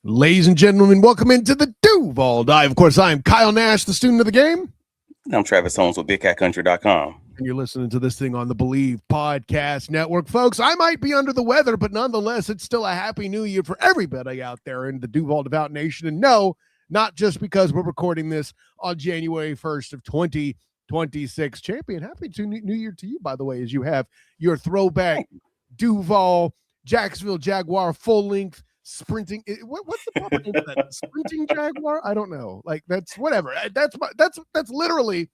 Ladies and gentlemen, welcome into the Duval Dive. Of course, I'm Kyle Nash, the student of the game. I'm Travis Holmes with BigCatCountry.com. And you're listening to this thing on the Believe Podcast Network. Folks, I might be under the weather, but nonetheless, it's still a happy new year for everybody out there in the Duval Devout Nation. And no, not just because we're recording this on January 1st of 2026. Champion, happy new year to you, by the way, as you have your throwback Duval Jacksonville Jaguar full-length sprinting. What's the proper name of that? Sprinting Jaguar? I don't know. Like, that's whatever. That's literally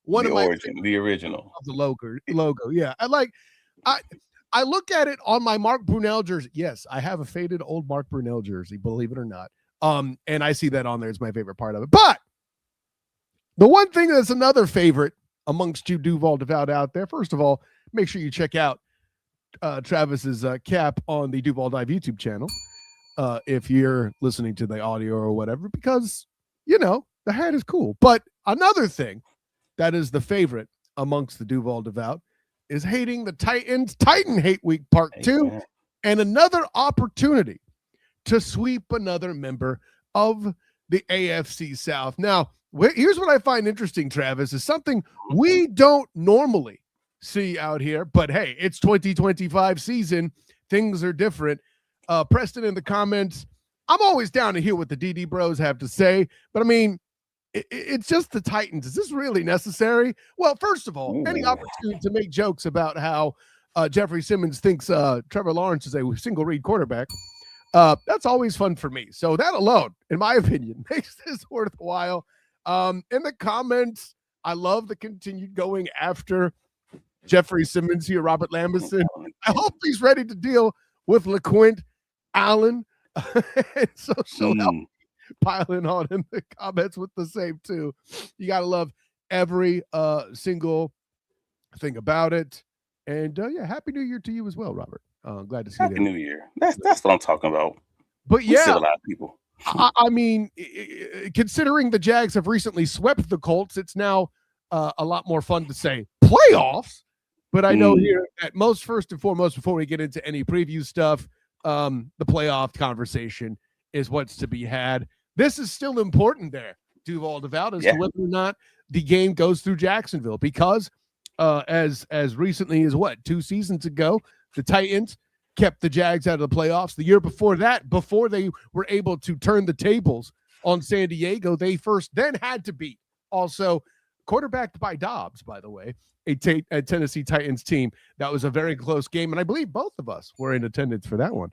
one of my the original of the logo. Yeah. I look at it on my Mark Brunell jersey. Yes, I have a faded old Mark Brunell jersey, believe it or not. And I see that on there. It's my favorite part of it. But the one thing that's another favorite amongst you Duval Devout out there, first of all, make sure you check out Travis's cap on the Duval Dive YouTube channel. If you're listening to the audio or whatever, because, you know, the hat is cool. But another thing that is the favorite amongst the Duval Devout is hating the Titans. Titan Hate Week Part 2, and another opportunity to sweep another member of the AFC South. Now, here's what I find interesting, Travis, is something we don't normally see out here. But, hey, it's 2025 season. Things are different. Preston in the comments, I'm always down to hear what the DD bros have to say, but I mean, it's just the Titans. Is this really necessary? Well, first of all, any opportunity to make jokes about how Jeffrey Simmons thinks Trevor Lawrence is a single read quarterback, that's always fun for me. So that alone, in my opinion, makes this worthwhile. In the comments, I love the continued going after Jeffrey Simmons here, Robert Lambison. I hope he's ready to deal with LeQuint Allen. And so she'll help piling on in the comments with the same too. You gotta love every single thing about it. And yeah, happy new year to you as well, Robert. Glad to see you. Happy New Year. That's what I'm talking about. But yeah, still a lot of people. I mean, considering the Jags have recently swept the Colts, it's now a lot more fun to say playoffs. But I know here at most, first and foremost, before we get into any preview stuff, the playoff conversation is what's to be had. This is still important there, Duval Devout, as to whether or not the game goes through Jacksonville, because as recently as 2 seasons ago, the Titans kept the Jags out of the playoffs. The year before that, before they were able to turn the tables on San Diego, they first then had to beat also quarterbacked by Dobbs, by the way, a Tennessee Titans team. That was a very close game, and I believe both of us were in attendance for that one,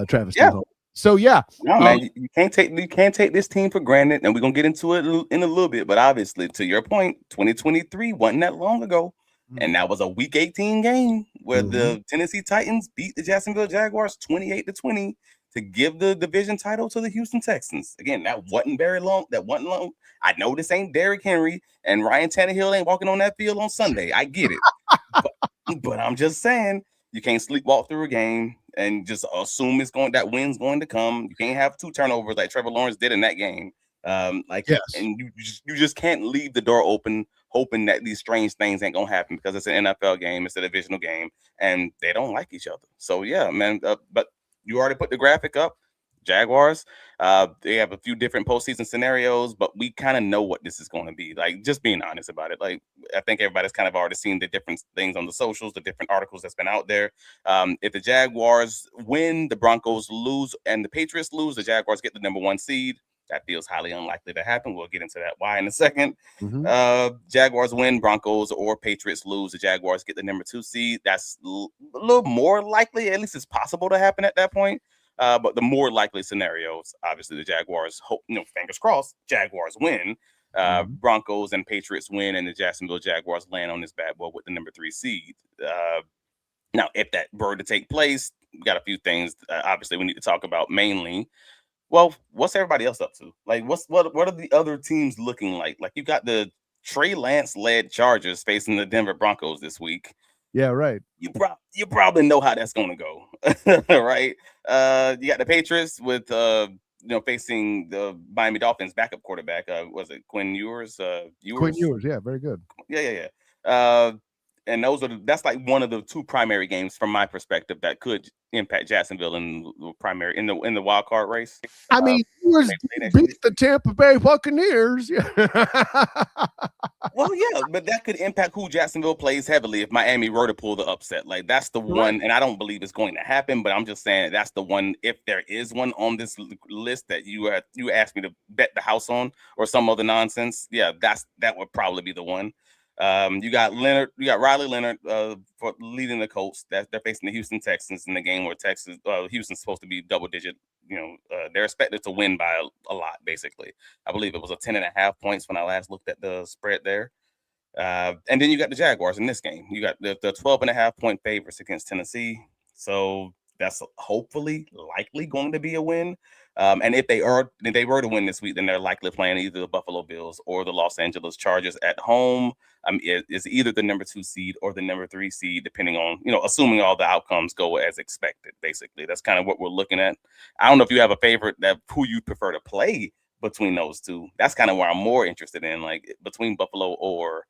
Travis. Yeah. So yeah, no, man, you can't take this team for granted, and we're gonna get into it in a little bit. But obviously, to your point, 2023 wasn't that long ago, and that was a Week 18 game where the Tennessee Titans beat the Jacksonville Jaguars 28-20 to give the division title to the Houston Texans. Again, that wasn't very long. That wasn't long. I know this ain't Derrick Henry and Ryan Tannehill ain't walking on that field on Sunday. I get it. but I'm just saying, you can't sleepwalk through a game and just assume that win's going to come. You can't have 2 turnovers like Trevor Lawrence did in that game. And you just can't leave the door open hoping that these strange things ain't gonna happen, because it's an NFL game, it's a divisional game, and they don't like each other. So yeah, man. But you already put the graphic up. Jaguars, they have a few different postseason scenarios, but we kind of know what this is going to be. Like, just being honest about it. Like, I think everybody's kind of already seen the different things on the socials, the different articles that's been out there. If the Jaguars win, the Broncos lose, and the Patriots lose, the Jaguars get the number 1 seed. That feels highly unlikely to happen. We'll get into that why in a second. Jaguars win, Broncos or Patriots lose, the Jaguars get the number 2 seed. That's a little more likely. At least it's possible to happen at that point. But the more likely scenarios, obviously, the Jaguars hope, fingers crossed, Jaguars win. Broncos and Patriots win, and the Jacksonville Jaguars land on this bad boy with the number 3 seed. Now, if that were to take place, we got a few things. Obviously, we need to talk about mainly. Well, what's everybody else up to? Like, what are the other teams looking like? Like, you got the Trey Lance-led Chargers facing the Denver Broncos this week. Yeah, right. You probably know how that's going to go, right? You got the Patriots with facing the Miami Dolphins backup quarterback. Was it Quinn Ewers? Quinn Ewers, yeah, very good. Yeah. And that's like one of the two primary games from my perspective that could impact Jacksonville in the wild card race. I mean, beat the Tampa Bay Buccaneers. Well, yeah, but that could impact who Jacksonville plays heavily if Miami were to pull the upset. Like that's the one, and I don't believe it's going to happen, but I'm just saying that's the one. If there is one on this list that you asked me to bet the house on or some other nonsense, yeah, that would probably be the one. You got Riley Leonard for leading the Colts. They're facing the Houston Texans in the game where Houston's supposed to be double digit. They're expected to win by a lot, basically. I believe it was 10.5 points when I last looked at the spread there. And then you got the Jaguars in this game. You got the 12.5 point favorites against Tennessee. So that's hopefully likely going to be a win. And if they were to win this week, then they're likely playing either the Buffalo Bills or the Los Angeles Chargers at home. It's either the number 2 seed or the number 3 seed, depending on, assuming all the outcomes go as expected, basically. That's kind of what we're looking at. I don't know if you have a favorite who you prefer to play between those two. That's kind of where I'm more interested in, like between Buffalo or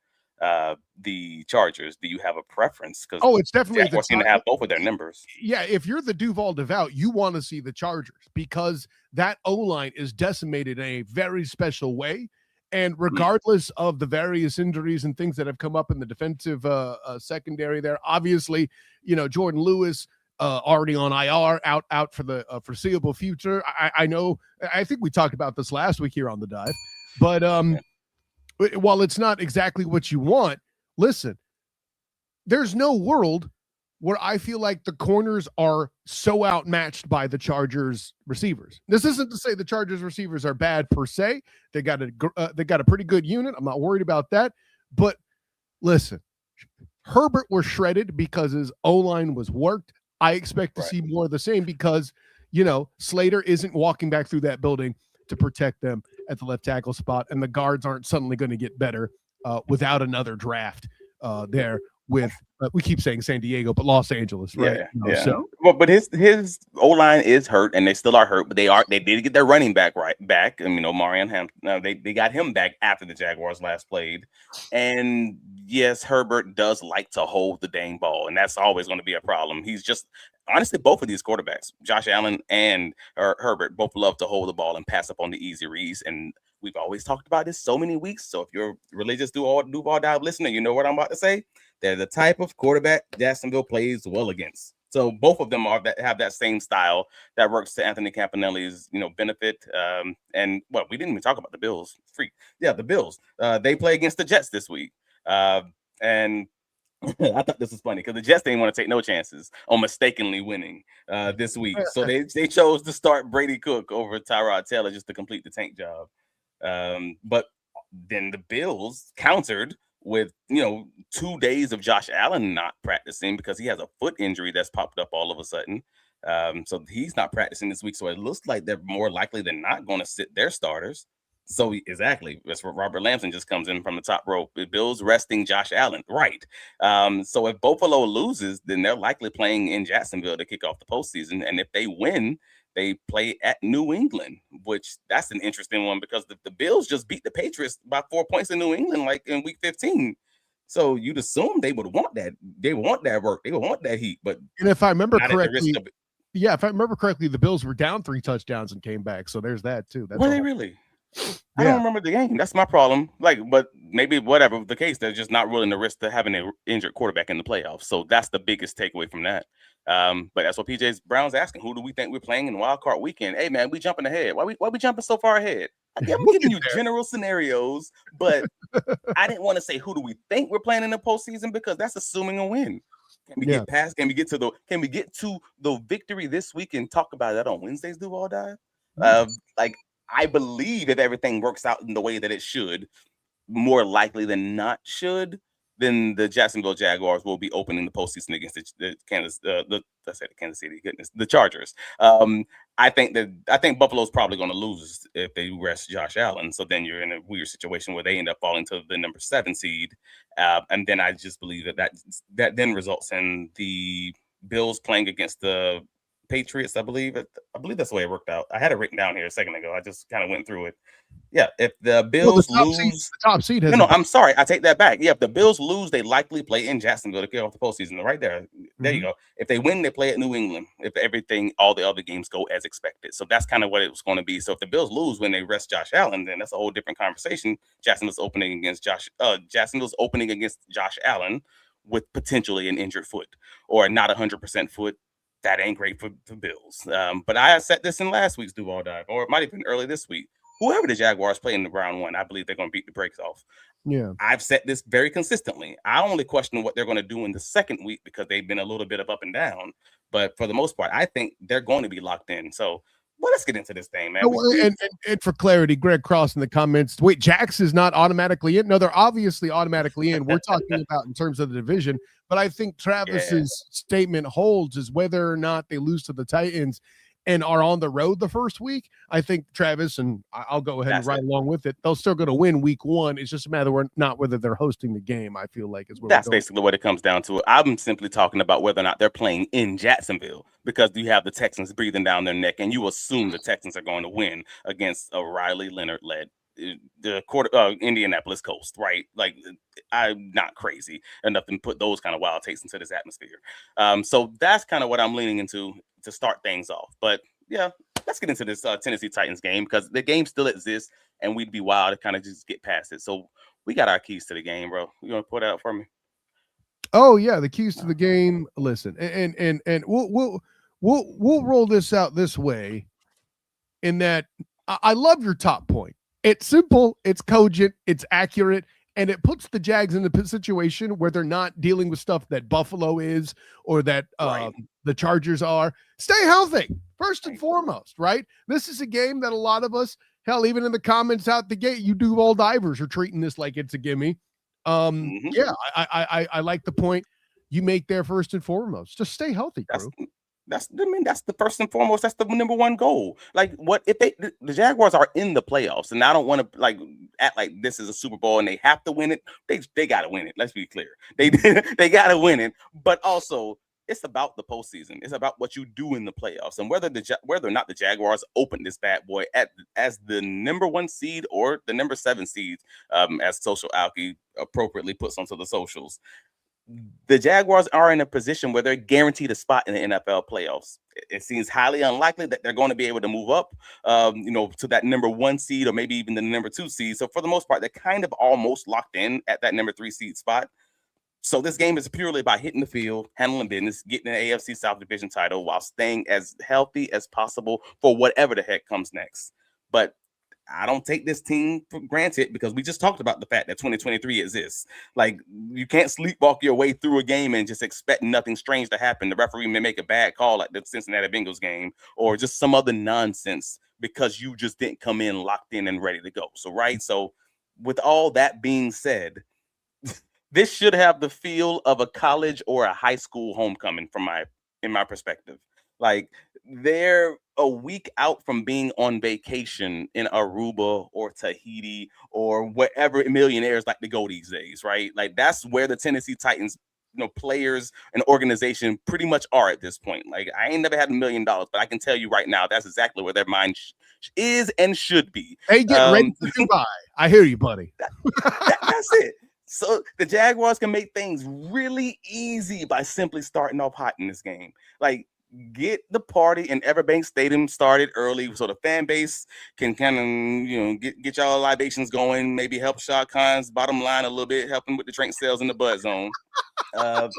the Chargers. Do you have a preference? Because it's definitely Jaguars seem to have both of their numbers. Yeah, if you're the Duval devout, you want to see the Chargers because that O-line is decimated in a very special way. And regardless of the various injuries and things that have come up in the defensive secondary there, obviously, Jordan Lewis already on IR, out for the foreseeable future. I know, I think we talked about this last week here on the dive, but while it's not exactly what you want, listen, there's no world where I feel like the corners are so outmatched by the Chargers receivers. This isn't to say the Chargers receivers are bad per se. They got a pretty good unit. I'm not worried about that. But listen, Herbert was shredded because his O-line was worked. I expect to see more of the same because, Slater isn't walking back through that building to protect them at the left tackle spot, and the guards aren't suddenly going to get better without another draft there with we keep saying San Diego, but Los Angeles, right? Yeah. So, but his O-line is hurt, and they still are hurt. But they did get their running back back. And Marion Hampton, they got him back after the Jaguars last played. And yes, Herbert does like to hold the dang ball, and that's always going to be a problem. He's just honestly both of these quarterbacks, Josh Allen and Herbert, both love to hold the ball and pass up on the easy reads. And we've always talked about this so many weeks. So if you're religious Duval Dive listener, you know what I'm about to say. They're the type of quarterback Jacksonville plays well against. So both of them have that same style that works to Anthony Campanelli's benefit. And we didn't even talk about the Bills. The Bills. They play against the Jets this week. And I thought this was funny because the Jets didn't want to take no chances on mistakenly winning this week. So they chose to start Brady Cook over Tyrod Taylor just to complete the tank job. But then the Bills countered with 2 days of Josh Allen not practicing because he has a foot injury that's popped up all of a sudden. So he's not practicing this week. So it looks like they're more likely than not going to sit their starters. So exactly, that's where Robert Lamson just comes in from the top rope. The Bills resting Josh Allen, right? So if Buffalo loses, then they're likely playing in Jacksonville to kick off the postseason. And if they win, they play at New England, which that's an interesting one because the Bills just beat the Patriots by 4 points in New England, like in week 15. So you'd assume they would want that. They want that work. They would want that heat. But if I remember correctly, the Bills were down 3 touchdowns and came back. So there's that too. Were they really? I don't remember the game. That's my problem. But maybe whatever the case, they're just not willing to risk having an injured quarterback in the playoffs. So that's the biggest takeaway from that. But that's what PJ Brown's asking. Who do we think we're playing in wild card weekend? Hey man, we jumping ahead. Why we jumping so far ahead? I'm giving you general scenarios, but I didn't want to say who do we think we're playing in the postseason because that's assuming a win. Can we get past? Can we get to the victory this week and talk about that on Wednesday's Duval Dive? I believe if everything works out in the way that it should, more likely than not then the Jacksonville Jaguars will be opening the postseason against the Kansas City, the Chargers. I think Buffalo's probably going to lose if they rest Josh Allen. So then you're in a weird situation where they end up falling to the number 7 seed. And then I just believe that then results in the Bills playing against the Patriots. I believe that's the way it worked out. I had it written down here a second ago. I just kind of went through it. Yeah, if the Bills lose, the top seed has no, I'm sorry, I take that back. Yeah, if the Bills lose, they likely play in Jacksonville to kick off the postseason. Right there, you go. If they win, they play at New England. If all the other games go as expected, so that's kind of what it was going to be. So if the Bills lose when they rest Josh Allen, then that's a whole different conversation. Jacksonville's opening against Josh Allen with potentially an injured foot or not 100% foot. That ain't great for the Bills. But I said this in last week's Duval Dive, or it might have been early this week. Whoever the Jaguars play in the round one, I believe they're going to beat the brakes off. Yeah. I've said this very consistently. I only question what they're going to do in the second week because they've been a little bit of up and down. But for the most part, I think they're going to be locked in. So, well, let's get into this thing, man. And for clarity, Greg Cross in the comments, wait, Jax is not automatically in. No, they're obviously automatically in. We're talking about in terms of the division. But I think Travis's statement holds is whether or not they lose to the Titans and are on the road the first week. I think Travis, and I'll go ahead and ride along with it, they'll still going to win week one. It's just a matter of not whether they're hosting the game, I feel like is where that's basically what it comes down to. I'm simply talking about whether or not they're playing in Jacksonville because you have the Texans breathing down their neck, and you assume the Texans are going to win against a Riley Leonard-led Indianapolis Coast, right? Like, I'm not crazy enough to put those kind of wild takes into this atmosphere. So that's kind of what I'm leaning into to start things off. But yeah, let's get into this Tennessee Titans game because the game still exists, and we'd be wild to kind of just get past it. So we got our keys to the game, bro. You want to put it out for me? Oh yeah, the keys to the game. Listen, and we'll roll this out this way. In that, I love your top point. It's simple, it's cogent, it's accurate, and it puts the Jags in the situation where they're not dealing with stuff that Buffalo is or that the Chargers are. Stay healthy, first and foremost, right? This is a game that a lot of us, hell, even in the comments out the gate, you Duval divers are treating this like it's a gimme. Yeah, I like the point you make there first and foremost. Just stay healthy, crew. That's the first and foremost. That's the number one goal. Like, what if the Jaguars are in the playoffs, and I don't want to act like this is a Super Bowl and they have to win it. They got to win it. Let's be clear. They got to win it. But also, it's about the postseason. It's about what you do in the playoffs, and whether or not the Jaguars open this bad boy as the number one seed or the number 7 seed, as Social Alki appropriately puts onto the socials. The Jaguars are in a position where they're guaranteed a spot in the NFL playoffs. It seems highly unlikely that they're going to be able to move up, to that number 1 seed or maybe even the number 2 seed. So for the most part, they're kind of almost locked in at that number 3 seed spot. So this game is purely about hitting the field, handling business, getting an AFC South division title while staying as healthy as possible for whatever the heck comes next. But I don't take this team for granted because we just talked about the fact that 2023 exists. Like, you can't sleepwalk your way through a game and just expect nothing strange to happen. The referee may make a bad call like the Cincinnati Bengals game or just some other nonsense because you just didn't come in locked in and ready to go. So with all that being said, this should have the feel of a college or a high school homecoming in my perspective. Like, they're a week out from being on vacation in Aruba or Tahiti or wherever millionaires like to go these days, right? Like, that's where the Tennessee Titans, players and organization pretty much are at this point. Like, I ain't never had $1 million, but I can tell you right now, that's exactly where their mind is and should be. They get ready to Dubai. I hear you, buddy. That's it. So the Jaguars can make things really easy by simply starting off hot in this game. Like, get the party in Everbank Stadium started early so the fan base can kind of, get y'all libations going, maybe help Shad Khan's bottom line a little bit, helping with the drink sales in the Bud Zone. But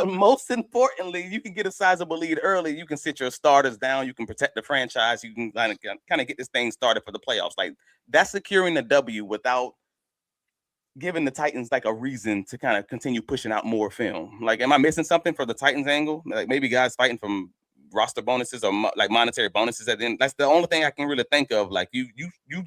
most importantly, you can get a sizable lead early. You can sit your starters down. You can protect the franchise. You can kind of get this thing started for the playoffs. Like, that's securing the W without giving the Titans like a reason to kind of continue pushing out more film. Like, am I missing something for the Titans angle? Like, maybe guys fighting from roster bonuses or like monetary bonuses at the end. That's the only thing I can really think of. Like, you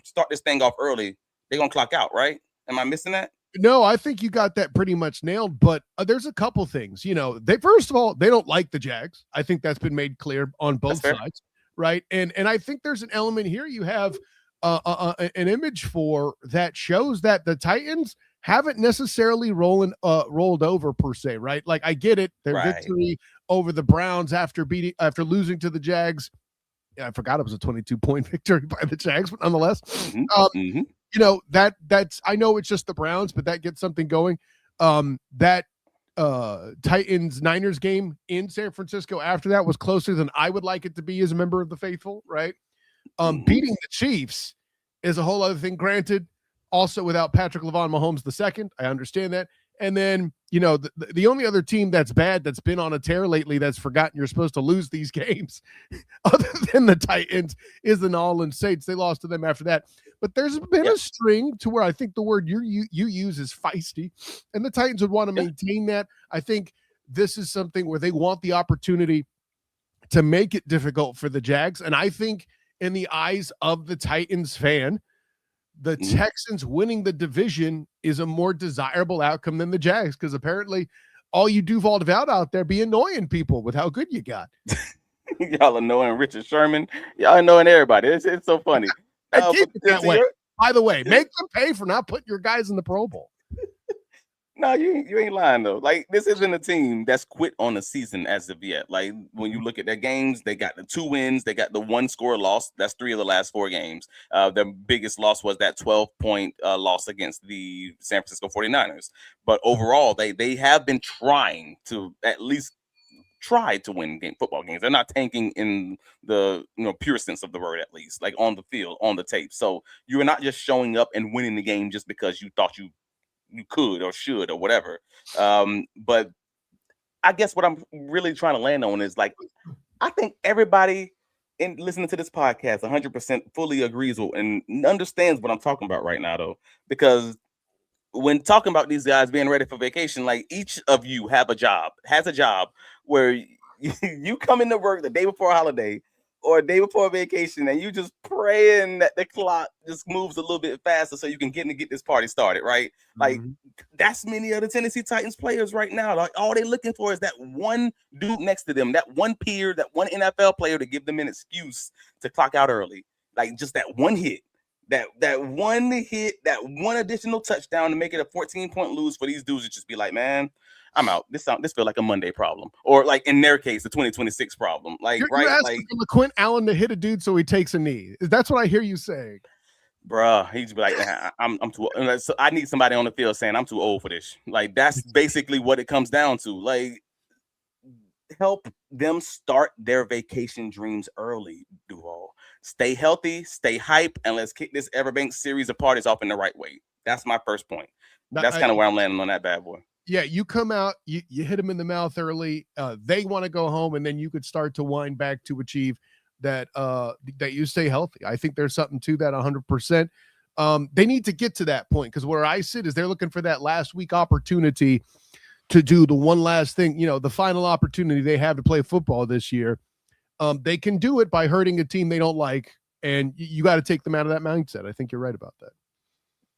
start this thing off early, they're gonna clock out, right? Am I missing that? No, I think you got that pretty much nailed. But there's a couple things. They first of all, they don't like the Jags. I think that's been made clear on both sides, right? And I think there's an element here. You have an image for that shows that the Titans haven't necessarily rolled over per se, right? Like I get it, their victory over the Browns after losing to the Jags. I forgot it was a 22-point victory by the Jags, but nonetheless, that's I know it's just the Browns, but that gets something going. That Titans Niners game in San Francisco after that was closer than I would like it to be as a member of the faithful, right? Beating the Chiefs is a whole other thing. Granted, also without Patrick Mahomes II, I understand that. And then, the only other team that's bad that's been on a tear lately that's forgotten you're supposed to lose these games other than the Titans is the New Orleans Saints. They lost to them after that. But there's been a string to where I think the word you use is feisty, and the Titans would want to maintain that. I think this is something where they want the opportunity to make it difficult for the Jags. And I think in the eyes of the Titans fan, the Texans winning the division is a more desirable outcome than the Jags, because apparently all you Duval out there be annoying people with how good you got. Y'all annoying Richard Sherman. Y'all annoying everybody. It's so funny. That way. By the way, make them pay for not putting your guys in the Pro Bowl. No, you ain't lying though. Like, this isn't a team that's quit on the season as of yet. Like, when you look at their games, they got the 2 wins, they got the 1 score loss. That's 3 of the last 4 games. Their biggest loss was that 12-point loss against the San Francisco 49ers. But overall, they have been trying to at least try to win football games. They're not tanking in the pure sense of the word, at least, like on the field, on the tape. So you're not just showing up and winning the game just because you thought you could or should or whatever. But I guess what I'm really trying to land on is, like, I think everybody in listening to this podcast 100% fully agrees with and understands what I'm talking about right now, though, because when talking about these guys being ready for vacation, like, each of you has a job where you come into work the day before a holiday or a day before a vacation, and you just praying that the clock just moves a little bit faster so you can get this party started, right? Like, that's many of the Tennessee Titans players right now. Like, all they're looking for is that one dude next to them, that one peer, that one NFL player to give them an excuse to clock out early. Like, just that one hit. That one hit, that one additional touchdown to make it a 14-point lose for these dudes to just be like, man, I'm out. This feels like a Monday problem, or like in their case, the 2026 problem. Like, you're right? Asking for Quint Allen to hit a dude so he takes a knee. That's what I hear you saying, bruh. He'd be like, I'm too old. So I need somebody on the field saying I'm too old for this. Like, that's basically what it comes down to. Like, help them start their vacation dreams early, Duval. Stay healthy, stay hype, and let's kick this Everbank series of parties off in the right way. That's my first point. That's kind of where I'm landing on that bad boy. Yeah, you come out, you hit them in the mouth early. They want to go home, and then you could start to wind back to achieve that you stay healthy. I think there's something to that 100%. They need to get to that point, because where I sit is they're looking for that last week opportunity to do the one last thing, the final opportunity they have to play football this year. They can do it by hurting a team they don't like, and you got to take them out of that mindset. I think you're right about that.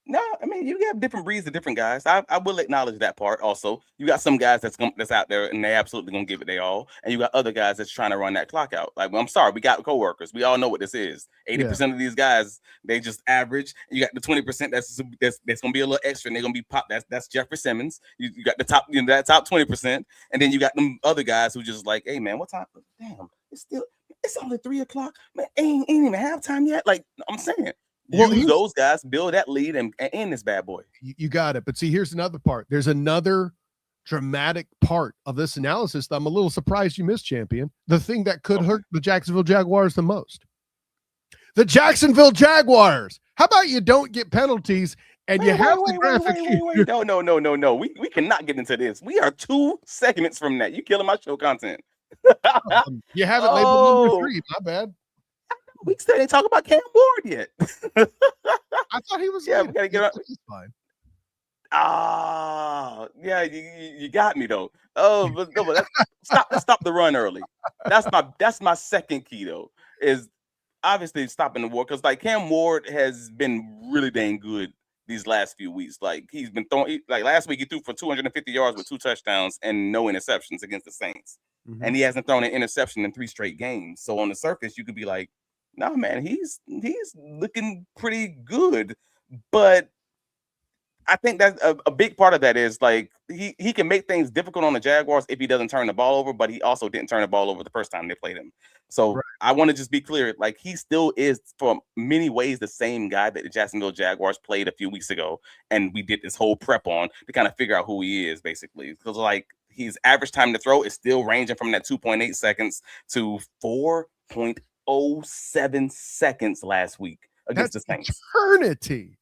No, I mean, you have different breeds of different guys. I will acknowledge that part. Also, you got some guys that's out there and they absolutely gonna give it their all, and you got other guys that's trying to run that clock out. Like, well, I'm sorry, we got coworkers. We all know what this is. 80% of these guys, they just average. You got the 20% that's gonna be a little extra, and they're gonna be pop. That's Jeffrey Simmons. You got the top, that top 20%, and then you got them other guys who just like, hey man, what time? Damn, it's only 3:00. Man, ain't even halftime yet. Like, I'm saying. Use those guys, build that lead, and end this bad boy. You got it. But see, here's another part. There's another dramatic part of this analysis that I'm a little surprised you missed, champion. The thing that could hurt the Jacksonville Jaguars the most. The Jacksonville Jaguars. How about you don't get penalties and you have the graphic? Wait. No. We cannot get into this. We are 2 segments from that. You killing my show content. You haven't labeled number 3. My bad. We still ain't talking about Cam Ward yet. I thought he was. Yeah, we gotta get up. Fine. Yeah, you got me though. But let's stop the run early. That's my second key though. Is obviously stopping the war, because like Cam Ward has been really dang good these last few weeks. Like, he's been throwing. Like, last week he threw for 250 yards with 2 touchdowns and no interceptions against the Saints, and he hasn't thrown an interception in 3 straight games. So on the surface, you could be like, no, man, he's looking pretty good, but I think that a big part of that is like he can make things difficult on the Jaguars if he doesn't turn the ball over, but he also didn't turn the ball over the first time they played him. So Right. I want to just be clear, like he still is for many ways the same guy that the Jacksonville Jaguars played a few weeks ago, and we did this whole prep on to kind of figure out who he is basically. Because like his average time to throw is still ranging from that 2.8 seconds to 4.07 seconds last week against That's the Saints. eternity.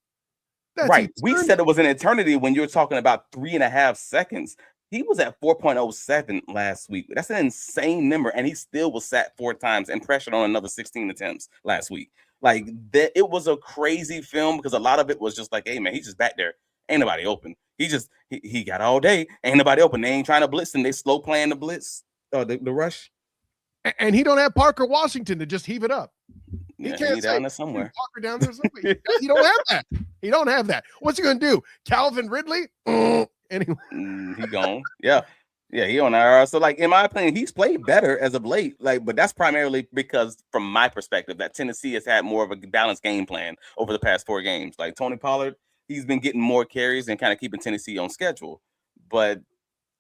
That's Right. We eternity. said it was an eternity when you're talking about 3.5 seconds. He was at 4.07 last week. That's an insane number. And he still was sacked 4 times and pressured on another 16 attempts last week. Like that, it was a crazy film because a lot of it was just like, hey man, he's just back there. Ain't nobody open. He got all day. Ain't nobody open. They ain't trying to blitz and they slow playing the blitz or the rush. And he don't have Parker Washington to just heave it up. He Yeah, can't he down there somewhere. Parker down there somewhere. He don't have that. He don't have that. What's he gonna do? Calvin Ridley? Anyway. He gone. Yeah. Yeah, he on IR. So, like, in my opinion, he's played better as of late. Like, but that's primarily because, from my perspective, that Tennessee has had more of a balanced game plan over the past 4 games. Like Tony Pollard, he's been getting more carries and kind of keeping Tennessee on schedule. But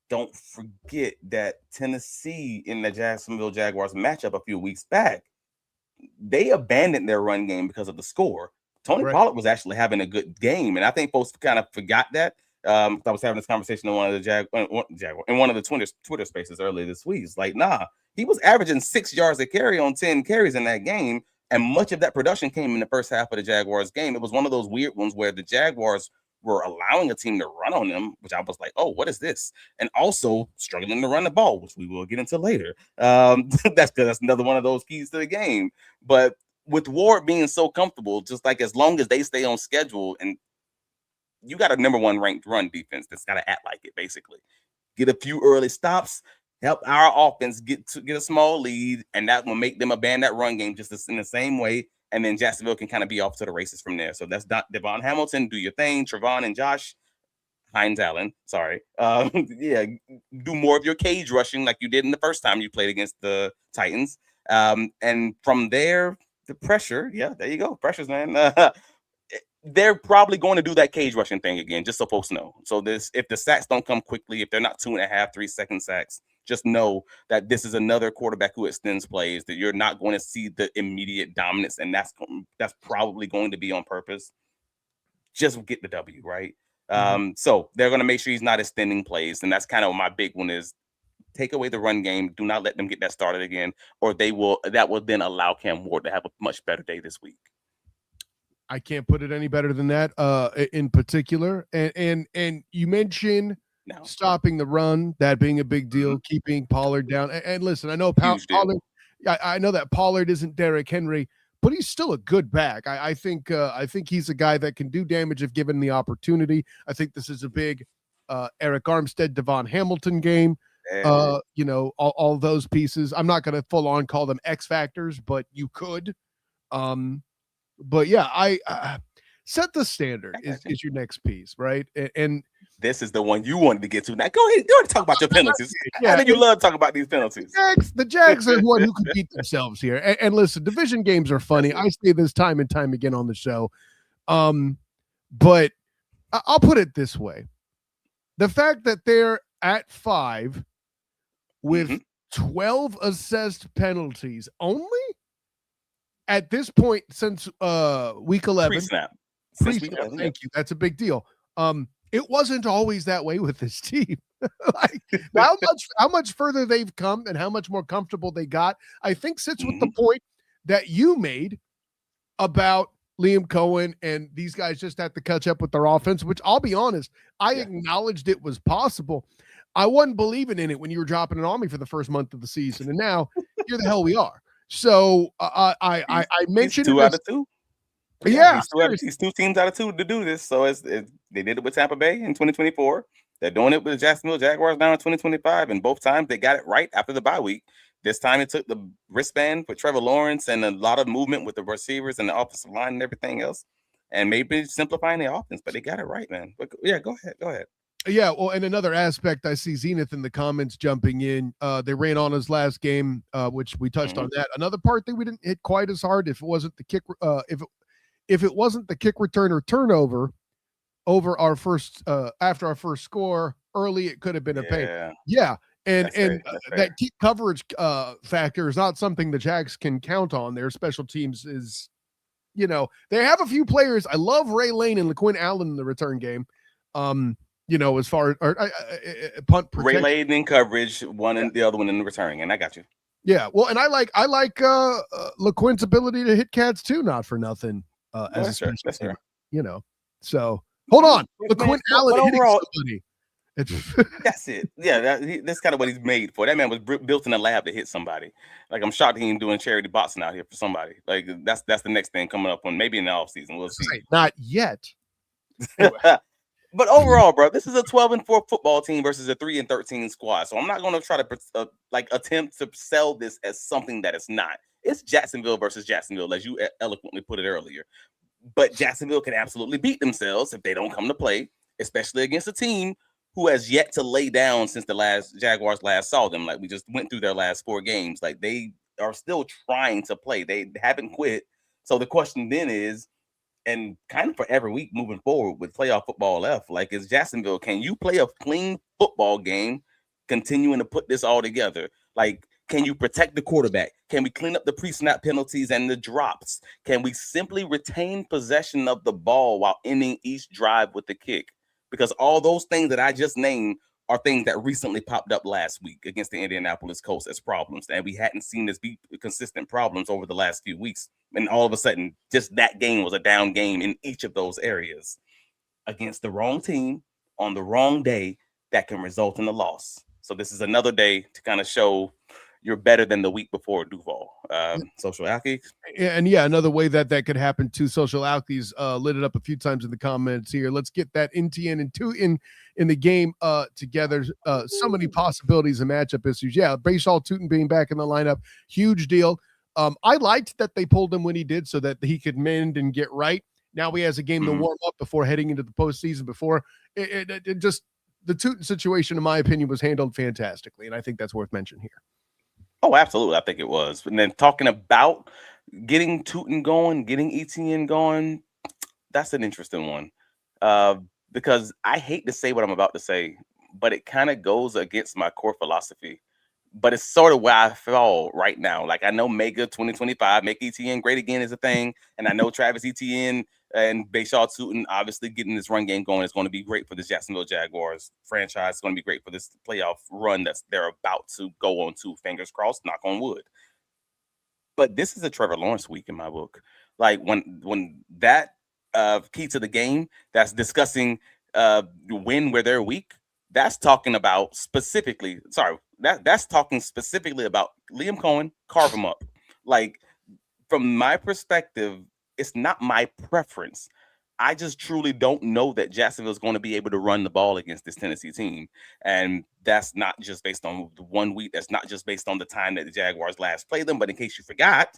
don't forget that Tennessee in the Jacksonville Jaguars matchup a few weeks back, they abandoned their run game because of the score. Tony Pollard was actually having a good game, and I think folks kind of forgot that. I was having this conversation in one of the Twitter spaces earlier this week. It's like, nah, he was averaging 6 yards a carry on 10 carries in that game, and much of that production came in the first half of the Jaguars game. It was one of those weird ones where the Jaguars were allowing a team to run on them, which I was like, oh, what is this? And also struggling to run the ball, which we will get into later. That's another one of those keys to the game. But with Ward being so comfortable, just like as long as they stay on schedule, and you got a number 1 ranked run defense that's got to act like it, basically. Get a few early stops, help our offense get a small lead, and that will make them abandon that run game just in the same way. And then Jacksonville can kind of be off to the races from there. So that's Devon Hamilton, do your thing. Trevon and Josh Hines Allen, sorry. Yeah, do more of your cage rushing like you did in the first time you played against the Titans. And from there, the pressure, yeah, there you go. Pressures, man. They're probably going to do that cage rushing thing again, just so folks know. So if the sacks don't come quickly, if they're not 2.5, 3 second sacks, just know that this is another quarterback who extends plays, that you're not going to see the immediate dominance, and that's probably going to be on purpose. Just get the W, right? So they're going to make sure he's not extending plays, and that's kind of my big one is take away the run game. Do not let them get that started again, or that will then allow Cam Ward to have a much better day this week. I can't put it any better than that. In particular, and you mentioned stopping the run, that being a big deal, keeping Pollard down. And listen, I know Pollard. I know that Pollard isn't Derrick Henry, but he's still a good back. I think he's a guy that can do damage if given the opportunity. I think this is a big Eric Armstead, Devon Hamilton game. All those pieces. I'm not going to full on call them X factors, but you could. But yeah, I set the standard is your next piece, right? And this is the one you wanted to get to. Now go ahead and talk about your penalties. I think you love talking about these penalties. The Jags are the one who can beat themselves here. And listen, division games are funny. I say this time and time again on the show. But I'll put it this way. The fact that they're at 5 with 12 assessed penalties only at this point since week 11. Pre-snap. Thank you. That's a big deal. It wasn't always that way with this team. Like how much further they've come and how much more comfortable they got, I think sits with the point that you made about Liam Cohen and these guys just have to catch up with their offense, which I'll be honest, I acknowledged it was possible. I wasn't believing in it when you were dropping it on me for the first month of the season, and now here the hell we are. So I mentioned 2 out of 2. Yeah, he's 2 teams out of 2 to do this. So they did it with Tampa Bay in 2024. They're doing it with the Jacksonville Jaguars now in 2025, and both times they got it right after the bye week. This time it took the wristband for Trevor Lawrence and a lot of movement with the receivers and the offensive line and everything else, and maybe simplifying the offense. But they got it right, man. But yeah, go ahead. Yeah, well, and another aspect, I see Zenith in the comments jumping in. They ran on his last game, which we touched on that. Another part that we didn't hit quite as hard if it wasn't the kick, if it wasn't the kick return or turnover, over our first after our first score early. It could have been a pain. Yeah. And that keep coverage factor is not something the Jags can count on. Their special teams is, they have a few players. I love Ray Lane and LaQuinn Allen in the return game. As far as punt protection. Ray Lane in coverage, one and the other one in the return, and I got you. Yeah, well, and I like LaQuinn's ability to hit cats too, not for nothing. As a special team, So hold on, LaQuinn Allen hitting somebody. That's it. Yeah, that's kind of what he's made for. That man was built in a lab to hit somebody. Like, I'm shocked he ain't doing charity boxing out here for somebody. Like, that's the next thing coming up on maybe in the off season. We'll see. Not yet. But overall, bro, this is a 12-4 football team versus a 3-13 squad. So I'm not going to try to attempt to sell this as something that it's not. It's Jacksonville versus Jacksonville, as you eloquently put it earlier. But Jacksonville can absolutely beat themselves if they don't come to play, especially against a team who has yet to lay down since the Jaguars last saw them. Like, we just went through their last 4 games. Like, they are still trying to play. They haven't quit. So the question then is, and kind of for every week moving forward with playoff football left, like, is Jacksonville, can you play a clean football game continuing to put this all together? Like, can you protect the quarterback? Can we clean up the pre-snap penalties and the drops? Can we simply retain possession of the ball while ending each drive with the kick? Because all those things that I just named are things that recently popped up last week against the Indianapolis Colts as problems. And we hadn't seen this be consistent problems over the last few weeks. And all of a sudden, just that game was a down game in each of those areas against the wrong team on the wrong day that can result in a loss. So this is another day to kind of show you're better than the week before, Duval. Social Alkies. And yeah, another way that could happen too. Social Alkies lit it up a few times in the comments here. Let's get that NTN and 2 in the game together. So many possibilities and matchup issues. Yeah, Bashaw Tootin being back in the lineup, huge deal. I liked that they pulled him when he did so that he could mend and get right. Now he has a game to warm up before heading into the postseason. Before it just, the Tootin situation, in my opinion, was handled fantastically, and I think that's worth mentioning here. Oh, absolutely. I think it was. And then talking about getting Tootin going, getting ETN going, that's an interesting one. Because I hate to say what I'm about to say, but it kind of goes against my core philosophy. But it's sort of where I fall right now. Like, I know Mega 2025, make ETN great again is a thing. And I know Travis Etienne and Bashaw Tootin obviously getting this run game going is going to be great for the Jacksonville Jaguars franchise. It's going to be great for this playoff run that they're about to go on to. Fingers crossed, knock on wood. But this is a Trevor Lawrence week in my book. Like, when that key to the game that's discussing win where they're weak, that's talking about specifically, that's talking specifically about Liam Cohen, carve him up. Like, from my perspective, it's not my preference. I just truly don't know that Jacksonville is going to be able to run the ball against this Tennessee team. And that's not just based on the 1 week. That's not just based on the time that the Jaguars last played them. But in case you forgot,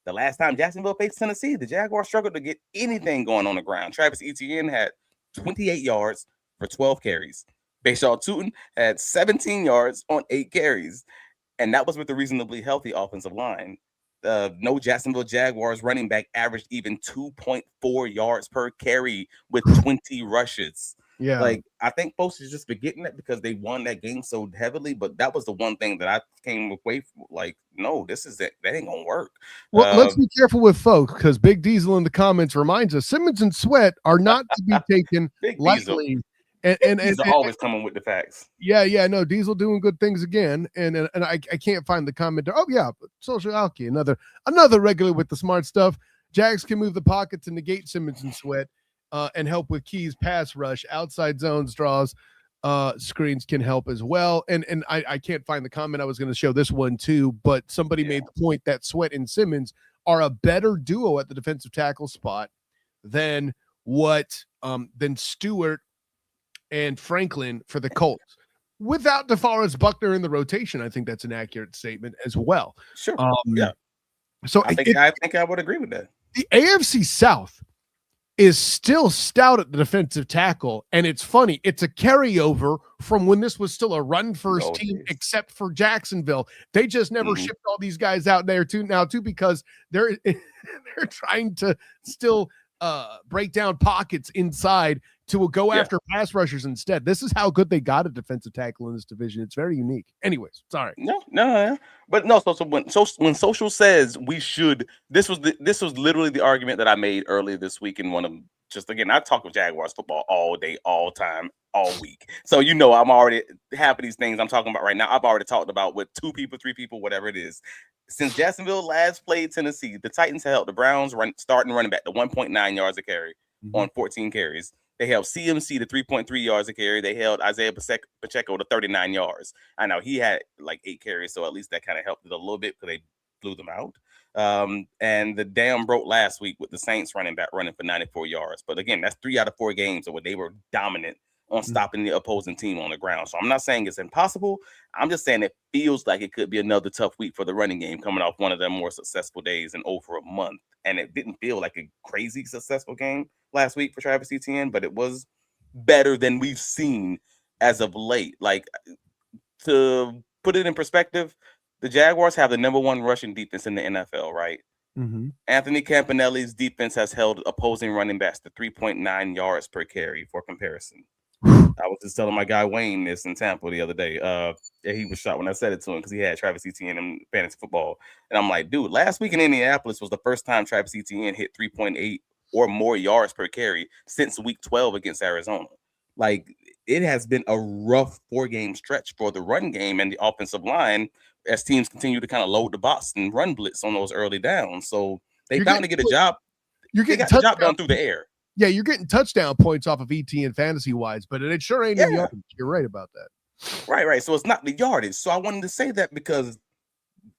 the last time Jacksonville faced Tennessee, the Jaguars struggled to get anything going on the ground. Travis Etienne had 28 yards for 12 carries. Bashaw Tootin had 17 yards on 8 carries. And that was with a reasonably healthy offensive line. No Jacksonville Jaguars running back averaged even 2.4 yards per carry with 20 rushes. Yeah. Like, I think folks are just forgetting that because they won that game so heavily. But that was the one thing that I came away from, like, no, this is it. That ain't going to work. Well, let's be careful with folks, because Big Diesel in the comments reminds us Simmons and Sweat are not to be taken lightly. And Diesel always coming with the facts. Yeah, no, Diesel doing good things again, and I can't find the comment. Oh yeah, Social Alky, another regular with the smart stuff. Jags can move the pocket to negate Simmons and Sweat, and help with Key's pass rush, outside zones, draws, screens can help as well. And I can't find the comment. I was going to show this one too, but somebody made the point that Sweat and Simmons are a better duo at the defensive tackle spot than Stewart and Franklin for the Colts. Without DeForest Buckner in the rotation, I think that's an accurate statement as well. Sure. Yeah. So I think I would agree with that. The AFC South is still stout at the defensive tackle, and it's funny. It's a carryover from when this was still a run-first team, except for Jacksonville. They just never shipped all these guys out there too because they're trying to still break down pockets inside to go after pass rushers instead. This is how good they got a defensive tackle in this division. It's very unique. Anyways, sorry. No. But no, when Social says we should, this was literally the argument that I made earlier this week in one of just again, I talk of Jaguars football all day, all time, all week. So I'm already half of these things I'm talking about right now. I've already talked about with 2 people, 3 people, whatever it is. Since Jacksonville last played Tennessee, the Titans held the Browns starting running back to 1.9 yards a carry on 14 carries. They held CMC to 3.3 yards a carry. They held Isaiah Pacheco to 39 yards. I know he had like 8 carries, so at least that kind of helped it a little bit because they blew them out. And the dam broke last week with the Saints running back running for 94 yards. But again, that's 3 out of 4 games where they were dominant on stopping the opposing team on the ground. So I'm not saying it's impossible. I'm just saying it feels like it could be another tough week for the running game coming off one of their more successful days in over a month. And it didn't feel like a crazy successful game last week for Travis Etienne, but it was better than we've seen as of late. Like, to put it in perspective, the Jaguars have the number 1 rushing defense in the NFL, right? Anthony Campanelli's defense has held opposing running backs to 3.9 yards per carry for comparison. I was just telling my guy Wayne this in Tampa the other day. He was shocked when I said it to him because he had Travis Etienne in fantasy football. And I'm like, dude, last week in Indianapolis was the first time Travis Etienne hit 3.8 or more yards per carry since week 12 against Arizona. Like, it has been a rough 4-game stretch for the run game and the offensive line as teams continue to kind of load the box and run blitz on those early downs. So they found to get a job. They got the job done through the air. Yeah, you're getting touchdown points off of ETN fantasy-wise, but it sure ain't in yardage. You're right about that. Right. So it's not the yardage. So I wanted to say that because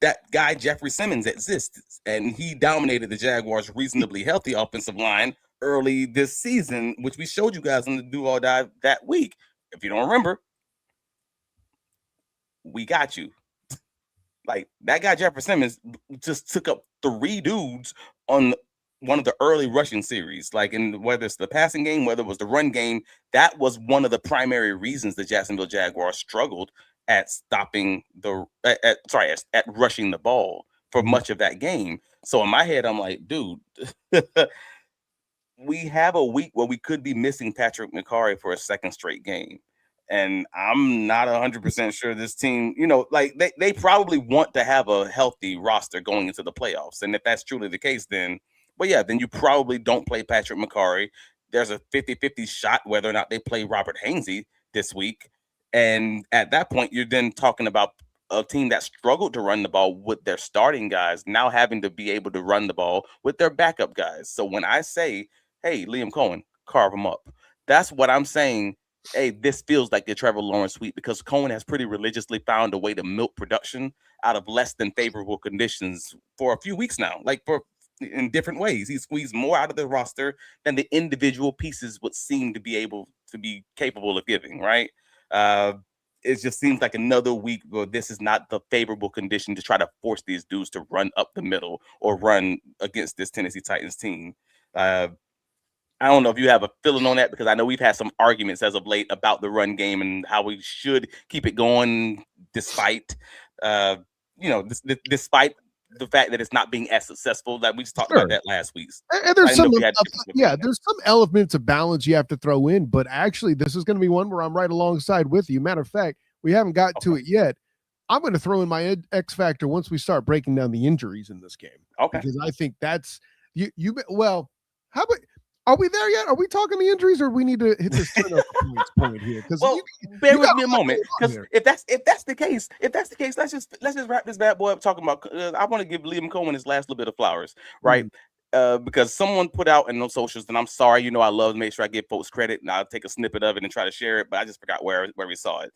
that guy, Jeffrey Simmons, exists, and he dominated the Jaguars' reasonably healthy offensive line early this season, which we showed you guys on the Duval dive that week. If you don't remember, we got you. Like, that guy, Jeffrey Simmons, just took up 3 dudes on one of the early rushing series, like in whether it's the passing game, whether it was the run game. That was one of the primary reasons the Jacksonville Jaguars struggled at stopping at rushing the ball for much of that game. So in my head, I'm like, dude, we have a week where we could be missing Patrick McCarry for a second straight game. And I'm not 100% sure this team, like they probably want to have a healthy roster going into the playoffs. And if that's truly the case, then you probably don't play Patrick McCarry. There's a 50-50 shot whether or not they play Robert Hainsey this week. And at that point, you're then talking about a team that struggled to run the ball with their starting guys now having to be able to run the ball with their backup guys. So when I say, hey, Liam Cohen, carve him up, that's what I'm saying. Hey, this feels like the Trevor Lawrence sweep because Cohen has pretty religiously found a way to milk production out of less than favorable conditions for a few weeks now, in different ways. He squeezed more out of the roster than the individual pieces would seem to be able to be capable of giving, right? It just seems like another week where this is not the favorable condition to try to force these dudes to run up the middle or run against this Tennessee Titans team. I don't know if you have a feeling on that, because I know we've had some arguments as of late about the run game and how we should keep it going despite, despite the fact that it's not being as successful. That we just talked about that last week. And there's there's some elements of balance you have to throw in, but actually this is going to be one where I'm right alongside with you. Matter of fact, we haven't got to it yet. I'm going to throw in my X factor once we start breaking down the injuries in this game. Okay. Because I think that's well, how about, are we there yet? Are we talking the injuries, or we need to hit this point here? Because bear with me a moment. Because if that's the case, let's just wrap this bad boy up talking about. I want to give Liam Cohen his last little bit of flowers, right? Because someone put out in those socials, and I'm sorry, I love to make sure I give folks credit, and I'll take a snippet of it and try to share it, but I just forgot where we saw it.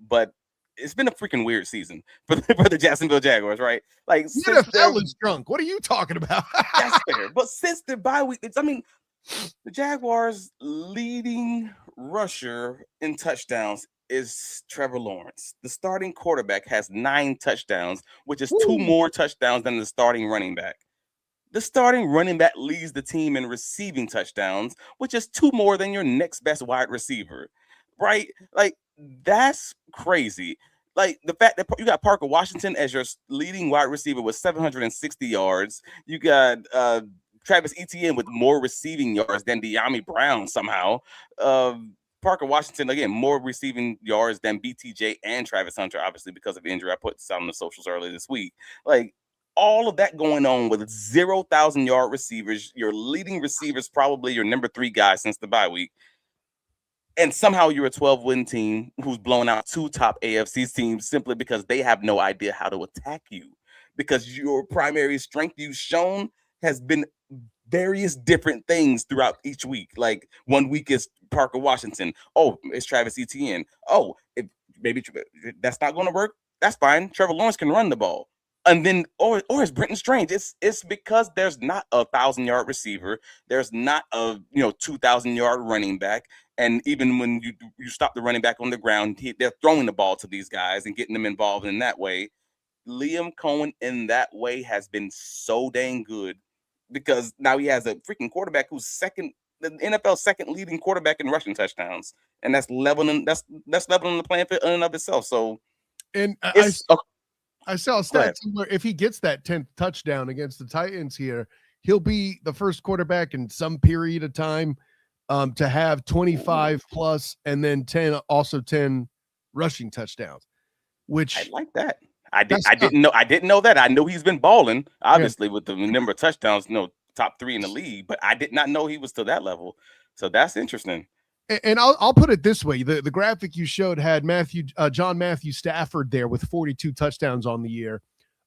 But it's been a freaking weird season for the Jacksonville Jaguars, right? Like, the NFL is drunk. What are you talking about? That's fair. But since the bye week, the Jaguars' leading rusher in touchdowns is Trevor Lawrence. The starting quarterback has 9 touchdowns, which is 2 more touchdowns than the starting running back. The starting running back leads the team in receiving touchdowns, which is 2 more than your next best wide receiver, right? Like, that's crazy. Like, the fact that you got Parker Washington as your leading wide receiver with 760 yards. You got Travis Etienne with more receiving yards than De'Ami Brown somehow. Parker Washington, again, more receiving yards than BTJ and Travis Hunter, obviously because of injury. I put this out on the socials earlier this week. Like, all of that going on with 0,000-yard receivers, your leading receivers, probably your number 3 guy since the bye week. And somehow you're a 12-win team who's blown out 2 top AFC teams simply because they have no idea how to attack you. Because your primary strength you've shown has been various different things throughout each week. Like, one week is Parker Washington. Oh, it's Travis Etienne. Oh, if maybe that's not going to work, that's fine. Trevor Lawrence can run the ball. And then, or it's Brenton Strange. It's because there's not a 1,000-yard receiver. There's not a 2,000-yard running back. And even when you stop the running back on the ground, they're throwing the ball to these guys and getting them involved in that way. Liam Cohen in that way has been so dang good because now he has a freaking quarterback who's the NFL's second leading quarterback in rushing touchdowns, and that's leveling the playing field in and of itself. So, and I saw a stat somewhere. If he gets that 10th touchdown against the Titans here, he'll be the first quarterback in some period of time to have 25 plus and then 10 rushing touchdowns. Which I like that. I didn't know that. I know he's been balling, obviously, with the number of touchdowns, top 3 in the league, but I did not know he was to that level. So that's interesting. And I'll put it this way: the graphic you showed had John Matthew Stafford there with 42 touchdowns on the year.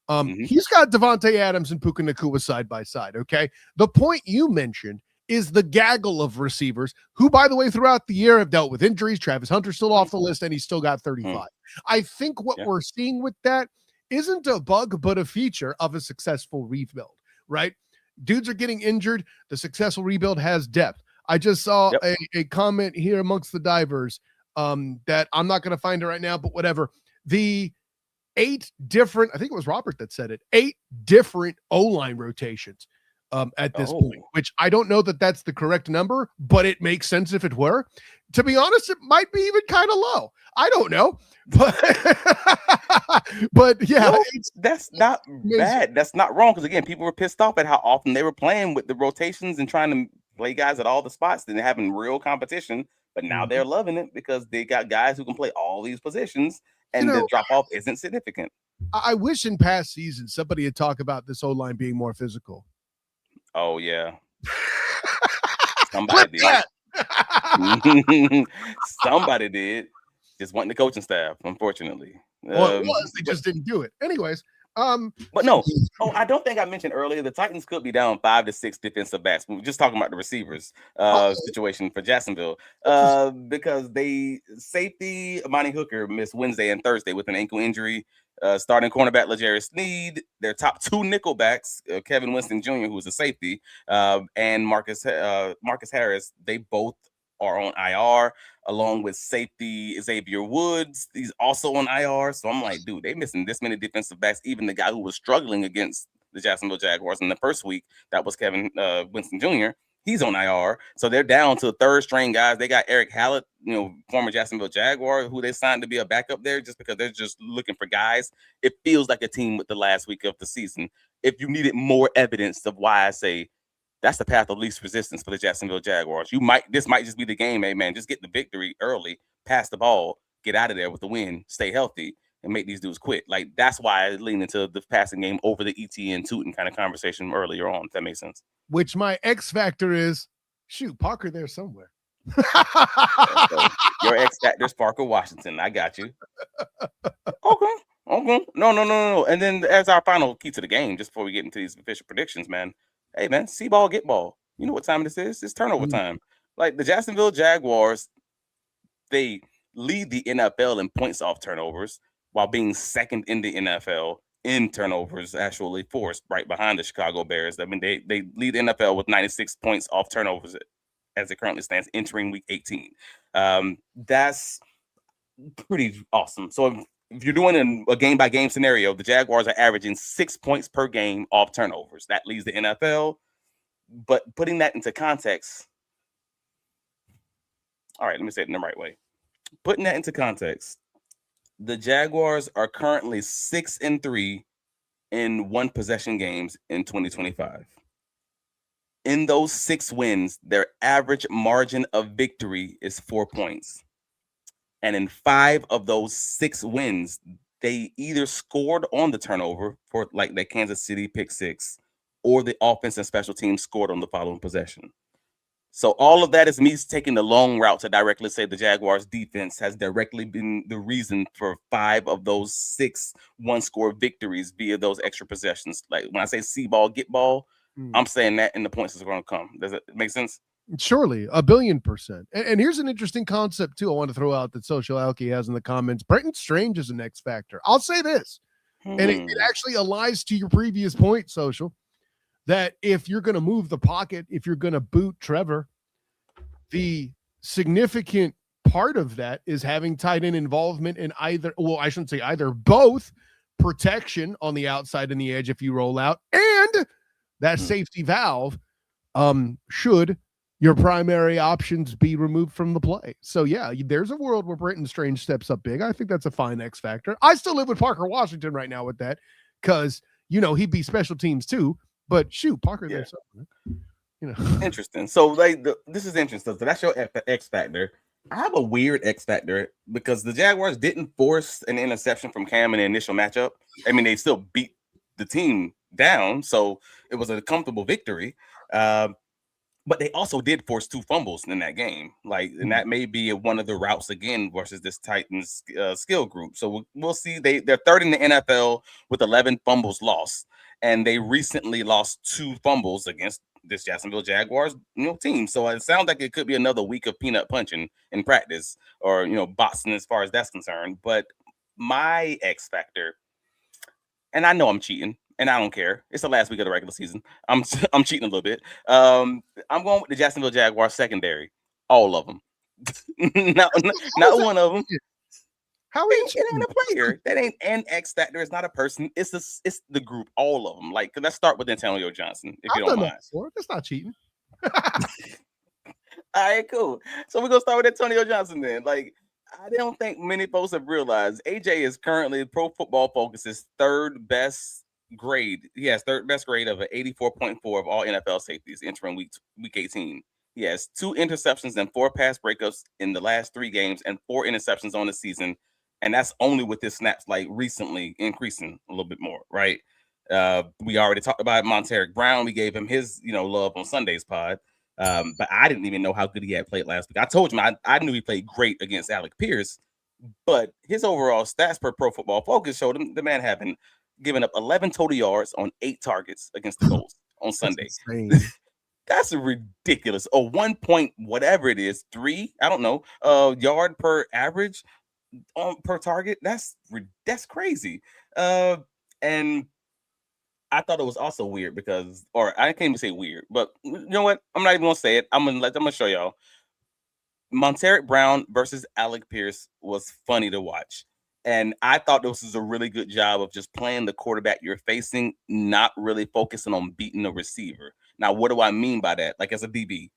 He's got Devontae Adams and Puka Nacua side by side. Okay, the point you mentioned is the gaggle of receivers who, by the way, throughout the year have dealt with injuries. Travis Hunter's still off the list, and he's still got 35. I think what we're seeing with that isn't a bug, but a feature of a successful rebuild. Right? Dudes are getting injured. The successful rebuild has depth. I just saw a comment here amongst the divers that I'm not going to find it right now, but whatever. The 8 different, I think it was Robert that said it, 8 different O-line rotations at this point, which I don't know that that's the correct number, but it makes sense if it were. To be honest, it might be even kind of low. I don't know. But yeah, that's not bad. That's not wrong. Because again, people were pissed off at how often they were playing with the rotations and trying to play guys at all the spots and having real competition. But now they're loving it because they got guys who can play all these positions and the drop off isn't significant. I wish in past seasons somebody had talked about this O-line being more physical. Oh yeah. Somebody did. Somebody did. Just wanting the coaching staff, unfortunately. Well, it was. They just didn't do it. Anyways, but no. I don't think I mentioned earlier the Titans could be down 5 to 6 defensive backs. We were just talking about the receivers situation for Jacksonville because safety Amani Hooker missed Wednesday and Thursday with an ankle injury. Starting cornerback L'Jarius Sneed, their top 2 nickel backs, Kevin Winston Jr., who was a safety, and Marcus Harris. They both are on IR, along with safety Xavier Woods. He's also on IR. So I'm like, dude, they missing this many defensive backs. Even the guy who was struggling against the Jacksonville Jaguars in the first week, that was Kevin Winston Jr. He's on IR. So they're down to 3rd string guys. They got Eric Hallett, former Jacksonville Jaguar, who they signed to be a backup there just because they're just looking for guys. It feels like a team with the last week of the season. If you needed more evidence of why I say that's the path of least resistance for the Jacksonville Jaguars. This might just be the game, hey man. Just get the victory early, pass the ball, get out of there with the win, stay healthy, and make these dudes quit. Like, that's why I lean into the passing game over the ETN Tootin kind of conversation earlier on, if that makes sense. Which my X factor is, shoot, Parker there somewhere. Your X factor is Parker Washington. I got you. Okay. No. And then as our final key to the game, just before we get into these official predictions, man. Hey, man, see ball, get ball. You know what time this is? It's turnover time. Like, the Jacksonville Jaguars, they lead the NFL in points off turnovers while being second in the NFL in turnovers actually forced, right behind the Chicago Bears. I mean, they lead the NFL with 96 points off turnovers as it currently stands entering week 18. That's pretty awesome. So if you're doing a game-by-game scenario, the Jaguars are averaging 6 points per game off turnovers. That leads the NFL. But putting that into context, all right, let me say it in the right way. Putting that into context, the Jaguars are currently 6-3 in one-possession games in 2025. In those 6 wins, their average margin of victory is 4 points. And in 5 of those 6 wins, they either scored on the turnover for like the Kansas City pick 6, or the offense and special teams scored on the following possession. So all of that is me taking the long route to directly say the Jaguars defense has directly been the reason for 5 of those 6 one-score victories via those extra possessions. Like when I say see ball, get ball, I'm saying that, and the points is going to come. Does it make sense? Surely, 1,000,000,000%. And here's an interesting concept, too, I want to throw out that Social Alky has in the comments. Brenton Strange is an X factor. I'll say this, and it actually allies to your previous point, Social, that if you're going to move the pocket, if you're going to boot Trevor, the significant part of that is having tight end involvement in either, well, I shouldn't say either, both protection on the outside and the edge if you roll out, and that safety valve should your primary options be removed from the play. So, yeah, there's a world where Brenton Strange steps up big. I think that's a fine X factor. I still live with Parker Washington right now with that because, you know, he'd be special teams too. But, shoot, Parker, there's something. You know. Interesting. So, like, this is interesting. So, that's your X factor. I have a weird X factor because the Jaguars didn't force an interception from Cam in the initial matchup. I mean, they still beat the team down, so it was a comfortable victory. But they also did force 2 fumbles in that game. Like, and that may be one of the routes again versus this Titans skill group. So we'll see. They're third in the NFL with 11 fumbles lost, and they recently lost 2 fumbles against this Jacksonville Jaguars team. So it sounds like it could be another week of peanut punching in practice, or boxing as far as that's concerned. But my X factor, and I know I'm cheating, and I don't care. It's the last week of the regular season. I'm cheating a little bit. I'm going with the Jacksonville Jaguars secondary. All of them. not one of them. How are you? It ain't a player. That ain't an X factor. It's not a person. It's the group. All of them. Like, let's start with Antonio Johnson, if you don't mind. That's not cheating. All right, cool. So we're gonna start with Antonio Johnson then. Like, I don't think many folks have realized AJ is currently Pro Football Focus's 3rd best grade. He has 3rd best grade of an 84.4 of all NFL safeties entering week 18. He has 2 interceptions and 4 pass breakups in the last 3 games and 4 interceptions on the season. And that's only with his snaps like recently increasing a little bit more, right? We already talked about Monteric Brown. We gave him his, love on Sunday's pod. But I didn't even know how good he had played last week. I told him I knew he played great against Alec Pierce, but his overall stats per Pro Football Focus showed him the man having given up 11 total yards on 8 targets against the Colts on Sunday. That's ridiculous. A 1 point, whatever it is, 3, I don't know, yard per average per target. That's crazy. And I thought it was also weird because, or I can't even say weird, but you know what? I'm not even gonna say it. I'm gonna show y'all. Monteric Brown versus Alec Pierce was funny to watch. And I thought this was a really good job of just playing the quarterback you're facing, not really focusing on beating the receiver. Now, what do I mean by that? Like, as a DB,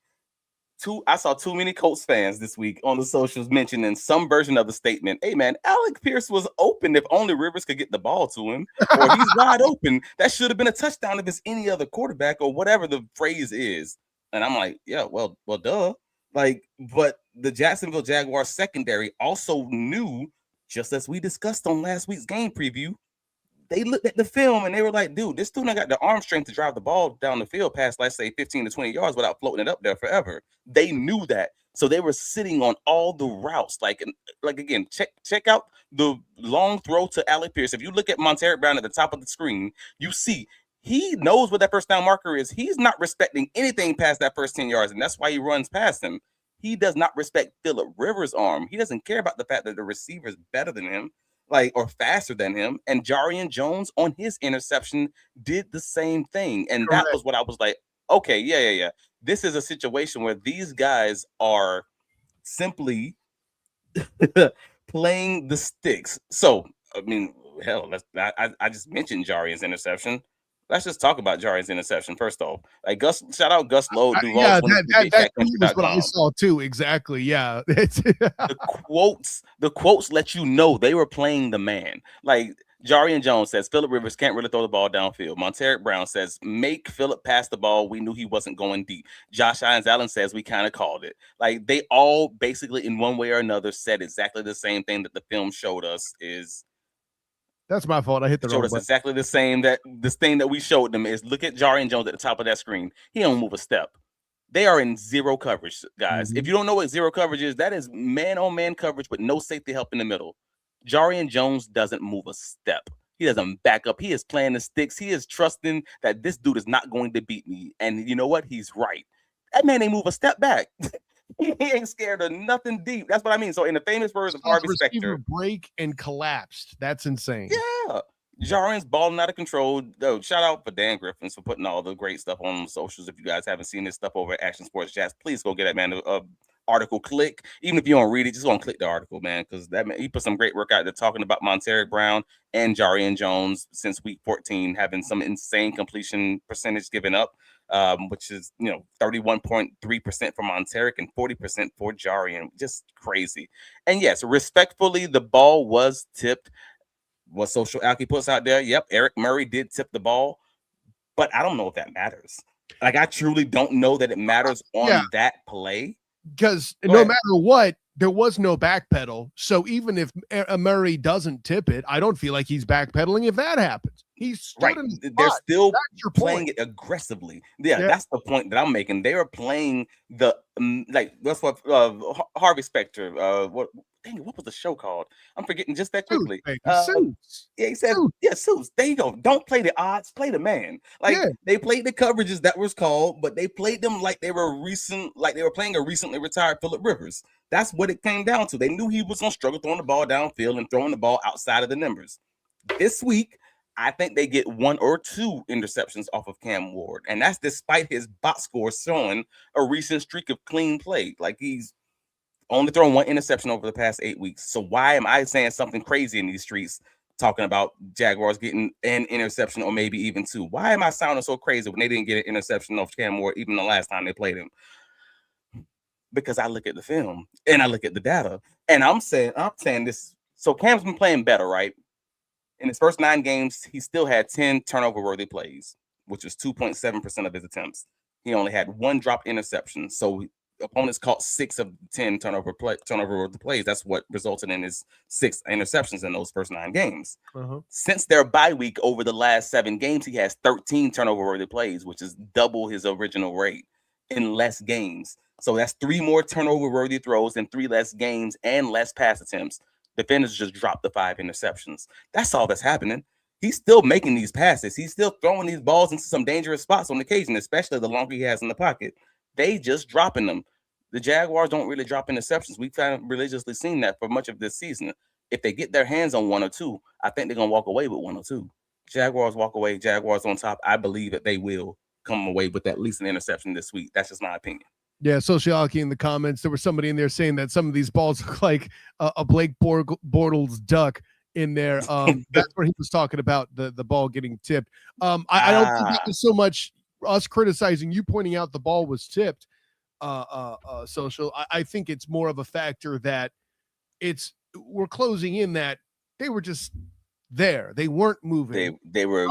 I saw too many Colts fans this week on the socials mentioning some version of the statement. Hey, man, Alec Pierce was open if only Rivers could get the ball to him, or he's wide open. That should have been a touchdown if it's any other quarterback, or whatever the phrase is. And I'm like, yeah, well, duh. Like, but the Jacksonville Jaguars secondary also knew, just as we discussed on last week's game preview, they looked at the film and they were like, dude, this dude got the arm strength to drive the ball down the field past, let's say, 15 to 20 yards without floating it up there forever. They knew that. So they were sitting on all the routes. Like again, check out the long throw to Alec Pierce. If you look at Monteric Brown at the top of the screen, you see he knows what that first down marker is. He's not respecting anything past that first 10 yards, and that's why he runs past him. He does not respect Phillip Rivers' arm. He doesn't care about the fact that the receiver is better than him, or faster than him. And Jarian Jones on his interception did the same thing. And that was what I was like, okay, yeah. This is a situation where these guys are simply playing the sticks. So, I mean, hell, I just mentioned Jarian's interception. Let's just talk about Jarian's interception first off. Like shout out Gus Lowe, Duval. Yeah, that was what I saw too. Exactly. Yeah. The quotes let you know they were playing the man. Like Jarian Jones says Phillip Rivers can't really throw the ball downfield. Monteric Brown says make Phillip pass the ball. We knew he wasn't going deep. Josh Hines Allen says we kind of called it. Like they all basically in one way or another said exactly the same thing that the film showed us is. That's my fault. I hit the wrong button. Exactly the same that this thing that we showed them is look at Jarian Jones at the top of that screen. He don't move a step. They are in zero coverage, guys. If you don't know what zero coverage is, that is man-on-man coverage with no safety help in the middle. Jarian Jones doesn't move a step. He doesn't back up. He is playing the sticks. He is trusting that this dude is not going to beat me. And you know what? He's right. That man ain't move a step back. He ain't scared of nothing deep. That's what I mean. So in the famous words of Harvey Specter, break and collapsed. That's insane. Yeah. Jarian's balling out of control. Though, shout out for Dan Griffins for putting all the great stuff on the socials. If you guys haven't seen this stuff over at Action Sports Jazz, please go get that man article. Click, even if you don't read it, just go and click the article, man, because that man, he put some great work out there talking about Monteric Brown and Jarian Jones since week 14 having some insane completion percentage given up, which is 31.3% for Monteric and 40% for Jarian, just crazy. And yes, respectfully, the ball was tipped. What Social Alki puts out there, yep, Eric Murray did tip the ball, but I don't know if that matters. Like, I truly don't know that it matters on that play. Because no matter what, there was no backpedal. So even if Murray doesn't tip it, I don't feel like he's backpedaling if that happens. He's right. They're still playing it aggressively. Yeah, that's the point that I'm making. They are playing the that's what Harvey Specter. What was the show called? I'm forgetting just that quickly. Suits. Yeah, he said, Suits. There you go. Don't play the odds, play the man. Like they played the coverages that was called, but they played them like they were playing a recently retired Phillip Rivers. That's what it came down to. They knew he was gonna struggle throwing the ball downfield and throwing the ball outside of the numbers. This week, I think they get 1 or 2 interceptions off of Cam Ward, and that's despite his box score showing a recent streak of clean play. Like he's only thrown 1 interception over the past 8 weeks. So why am I saying something crazy in these streets talking about Jaguars getting an interception or maybe even 2? Why am I sounding so crazy when they didn't get an interception off Cam Ward even the last time they played him? Because I look at the film and I look at the data, and I'm saying this. So Cam's been playing better, right? In his first 9 games, he still had 10 turnover-worthy plays, which was 2.7% of his attempts. He only had 1 dropped interception. So opponents caught 6 of 10 turnover-worthy plays. That's what resulted in his 6 interceptions in those first 9 games. Since their bye week over the last 7 games, he has 13 turnover-worthy plays, which is double his original rate in less games. So that's 3 more turnover-worthy throws in 3 less games and less pass attempts. Defenders just dropped the 5 interceptions. That's all that's happening. He's still making these passes. He's still throwing these balls into some dangerous spots on occasion, especially the longer he has in the pocket. They just dropping them. The Jaguars don't really drop interceptions. We've kind of religiously seen that for much of this season. If they get their hands on 1 or 2, I think they're going to walk away with 1 or 2. Jaguars walk away. Jaguars on top. I believe that they will come away with at least an interception this week. That's just my opinion. Yeah, Sociality in the comments, there was somebody in there saying that some of these balls look like a Blake Bortles duck in there. That's where he was talking about the ball getting tipped. I don't think that was so much us criticizing you pointing out the ball was tipped, Social. I think it's more of a factor that we're closing in that they were just there. They weren't moving. They were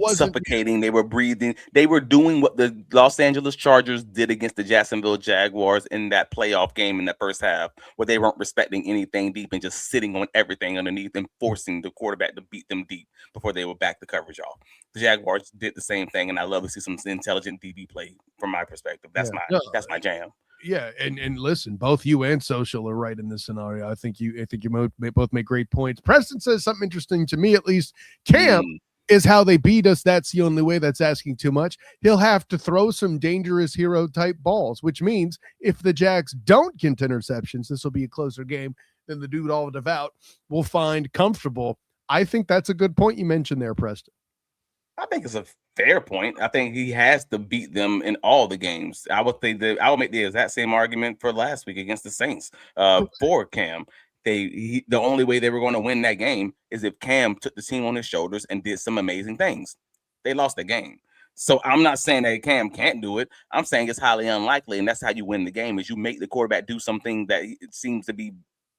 suffocating. They were breathing. They were doing what the Los Angeles Chargers did against the Jacksonville Jaguars in that playoff game in the first half, where they weren't respecting anything deep and just sitting on everything underneath and forcing the quarterback to beat them deep before they would back the coverage off. The Jaguars did the same thing, and I love to see some intelligent DB play from my perspective. That's my jam. Yeah, and listen, both you and Social are right in this scenario. I think you both make great points. Preston says something interesting to me, at least. Cam is how they beat us. That's the only way. That's asking too much. He'll have to throw some dangerous hero type balls, which means if the Jags don't get interceptions, this will be a closer game than the dude all devout will find comfortable. I think that's a good point you mentioned there, Preston. I think it's a fair point. I think he has to beat them in all the games. I would make the exact same argument for last week against the Saints for Cam. The only way they were going to win that game is if Cam took the team on his shoulders and did some amazing things. They lost the game. So I'm not saying that Cam can't do it. I'm saying it's highly unlikely, and that's how you win the game, is you make the quarterback do something that it seems to be,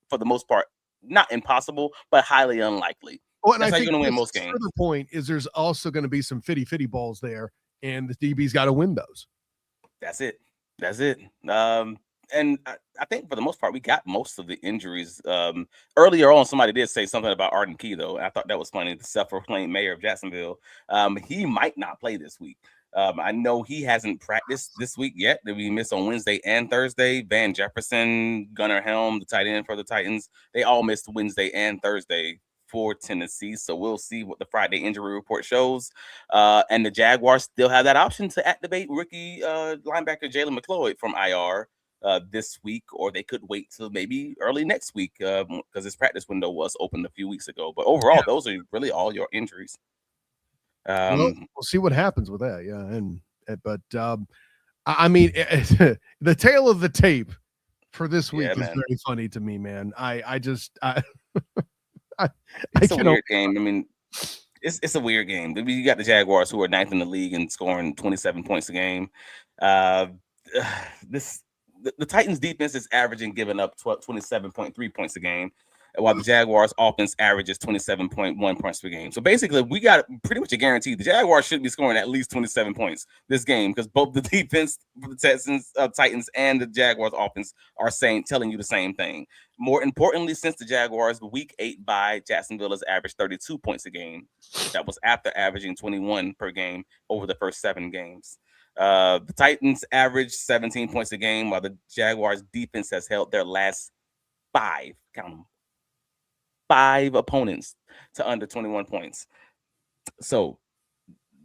for the most part, not impossible, but highly unlikely. Well, and That's I how you're think going to win Chris's most games. further point is there's also going to be some fitty balls there, and the DB's got to win those. That's it. And I think for the most part, we got most of the injuries. Earlier on, somebody did say something about Arden Key, though. I thought that was funny. The self-proclaimed mayor of Jacksonville. He might not play this week. I know he hasn't practiced this week yet. That we missed on Wednesday and Thursday. Van Jefferson, Gunnar Helm, the tight end for the Titans, they all missed Wednesday and Thursday for Tennessee. So we'll see what the Friday injury report shows. And the Jaguars still have that option to activate rookie linebacker Jalen McLeod from IR this week, or they could wait till maybe early next week because his practice window was open a few weeks ago. But overall, those are really all your injuries. Well, we'll see what happens with that. Yeah. But I mean, the tail of the tape for this week is very funny to me, man. It's a weird game. I mean, it's a weird game. You got the Jaguars, who are 9th in the league and scoring 27 points a game. The Titans defense is averaging giving up 27.3 points a game, while the Jaguars offense averages 27.1 points per game. So basically, we got pretty much a guarantee the Jaguars should be scoring at least 27 points this game, because both the defense for the Titans and the Jaguars offense are telling you the same thing. More importantly, since the Jaguars' Week 8 bye, Jacksonville has averaged 32 points a game. That was after averaging 21 per game over the first 7 games. The Titans averaged 17 points a game, while the Jaguars' defense has held their last 5 opponents to under 21 points. So,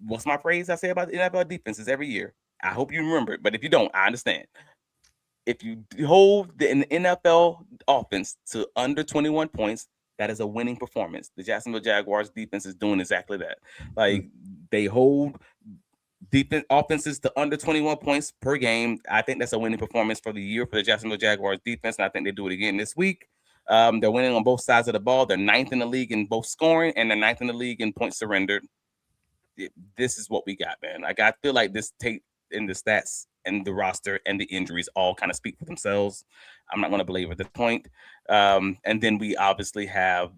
what's my phrase I say about the NFL defenses every year? I hope you remember it, but if you don't, I understand. If you hold the NFL offense to under 21 points, that is a winning performance. The Jacksonville Jaguars defense is doing exactly that. Like, they hold defense offenses to under 21 points per game. I think that's a winning performance for the year for the Jacksonville Jaguars defense, and I think they do it again this week. They're winning on both sides of the ball. They're 9th in the league in both scoring, and they're 9th in the league in points surrendered. This is what we got, man. Like, I feel like this tape and the stats and the roster and the injuries all kind of speak for themselves. I'm not going to belabor this point. And then we obviously have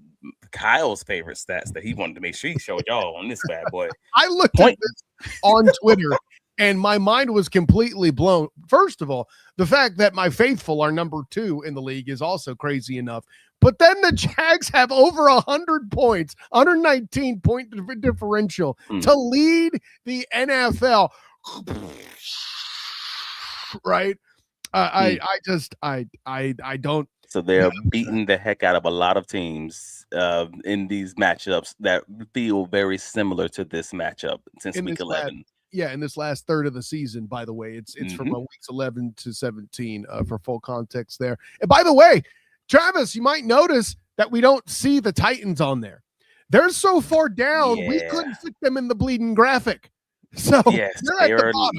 Kyle's favorite stats that he wanted to make sure he showed y'all on this bad boy. I looked at this on Twitter and my mind was completely blown. First of all, the fact that my faithful are number 2 in the league is also crazy enough. But then the Jags have over 100 points, 119 point differential to lead the NFL. Right? I don't. So they're beating the heck out of a lot of teams in these matchups that feel very similar to this matchup since week 11. In this last third of the season, by the way, it's from weeks 11 to 17 for full context there. And by the way, Travis, you might notice that we don't see the Titans on there. They're so far down, we couldn't fit them in the bleeding graphic. So yes,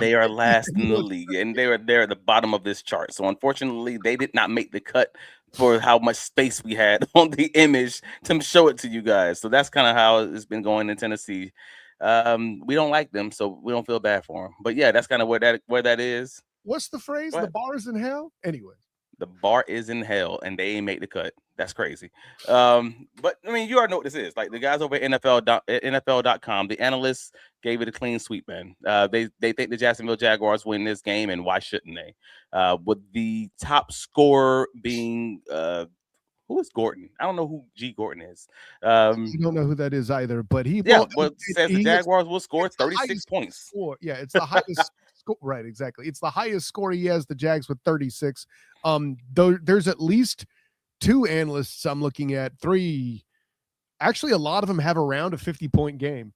they are last in the league, and they're at the bottom of this chart. So unfortunately, they did not make the cut for how much space we had on the image to show it to you guys. So that's kind of how it's been going in Tennessee. We don't like them, so we don't feel bad for them. But yeah, that's kind of where that is. What's the phrase? What? The bar is in hell? Anyway. The bar is in hell, and they ain't make the cut. That's crazy. But I mean, you already know what this is. Like, the guys over at NFL.com, the analysts gave it a clean sweep, man. They think the Jacksonville Jaguars win this game, and why shouldn't they? With the top scorer being who is Gordon? I don't know who G. Gordon is. You don't know who that is either, but he says the Jaguars will score 36 points. Yeah, it's the highest score. Right, exactly. It's the highest score he has. The Jags with 36. There's at least 2 analysts I'm looking at, 3. Actually, a lot of them have around a 50-point game,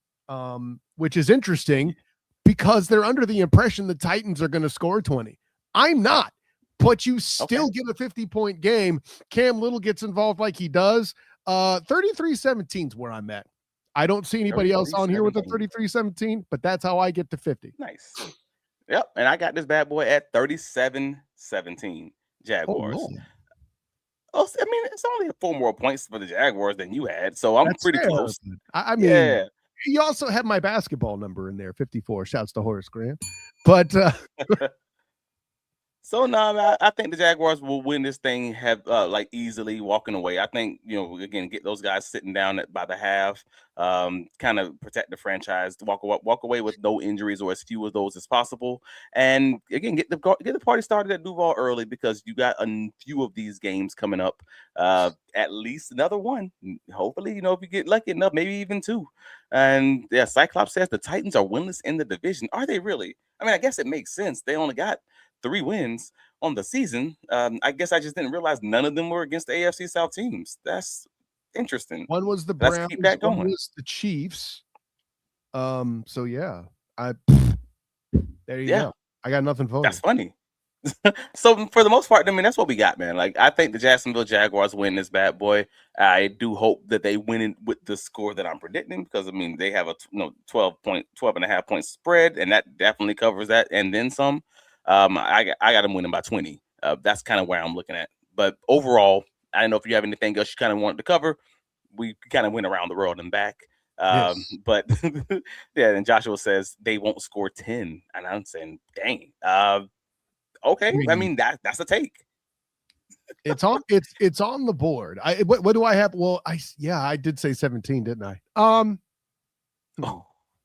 which is interesting because they're under the impression the Titans are going to score 20. I'm not. But you still get a 50-point game. Cam Little gets involved like he does. 33-17 is where I'm at. I don't see anybody else on here with a 33-17, but that's how I get to 50. Nice. Yep, and I got this bad boy at 37-17 Jaguars. I mean, it's only 4 more points for the Jaguars than you had, so I'm pretty close. I mean, you also had my basketball number in there, 54. Shouts to Horace Grant. But So no, I think the Jaguars will win this thing like easily walking away. I think again get those guys sitting down by the half, kind of protect the franchise, walk away with no injuries or as few of those as possible, and again get the party started at Duval early because you got a few of these games coming up, at least another one. Hopefully, if you get lucky enough, maybe even two. And yeah, Cyclops says the Titans are winless in the division. Are they really? I mean, I guess it makes sense. They only got 3 wins on the season. I guess I just didn't realize none of them were against the AFC South teams. That's interesting. One was the Let's Browns, keep that one going. was the Chiefs. So yeah, there you go. I got nothing for That's you. funny. So for the most part, I mean, that's what we got, man. Like, I think the Jacksonville Jaguars win this bad boy. I do hope that they win it with the score that I'm predicting because, I mean, they have a 12 and a half point spread, and that definitely covers that and then some. I got them winning by 20. That's kind of where I'm looking at. But overall, I don't know if you have anything else you kind of wanted to cover. We kind of went around the world and back. Yes. But yeah, and Joshua says they won't score 10. And I'm saying, dang. Okay, I mean that's a take. It's on the board. What do I have? Well, I did say 17, didn't I?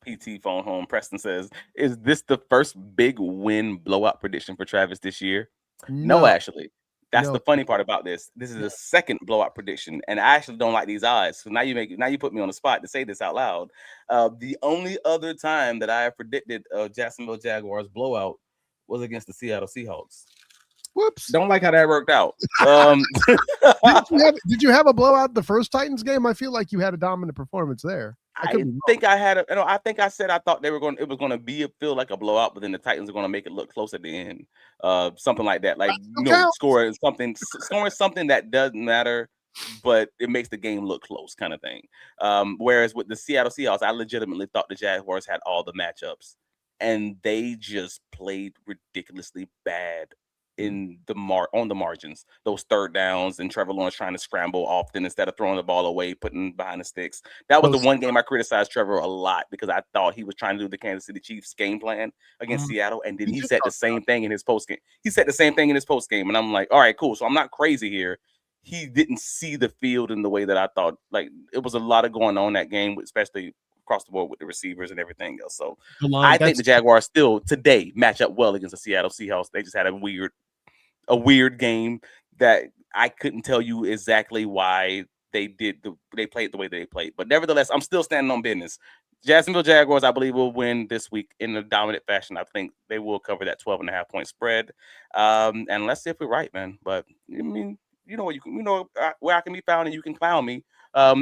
PT phone home. Preston says, "Is this the first big win blowout prediction for Travis this year?" No, actually. That's the funny part about this. This is the second blowout prediction, and I actually don't like these odds. So now you put me on the spot to say this out loud. The only other time that I have predicted a Jacksonville Jaguars blowout was against the Seattle Seahawks. Whoops! Don't like how that worked out. Did you have a blowout the first Titans game? I feel like you had a dominant performance there. I think I had I think I said I thought it was going to feel like a blowout, but then the Titans are going to make it look close at the end. Something like that. Like scoring something that doesn't matter, but it makes the game look close, kind of thing. Whereas with the Seattle Seahawks, I legitimately thought the Jaguars had all the matchups, and they just played ridiculously bad on the margins, those third downs, and Trevor Lawrence trying to scramble often instead of throwing the ball away, putting behind the sticks. That was the one game I criticized Trevor a lot because I thought he was trying to do the Kansas City Chiefs game plan against Seattle, and then he said the same thing in his post game. And I'm like, all right, cool. So I'm not crazy here. He didn't see the field in the way that I thought. Like, it was a lot of going on that game, especially across the board with the receivers and everything else. So I think the Jaguars still today match up well against the Seattle Seahawks. They just had a weird game that I couldn't tell you exactly why they played the way they played. But nevertheless, I'm still standing on business. Jacksonville Jaguars, I believe, will win this week in a dominant fashion. I think they will cover that 12 and a half point spread. And let's see if we're right, man. But I mean, where I can be found, and you can clown me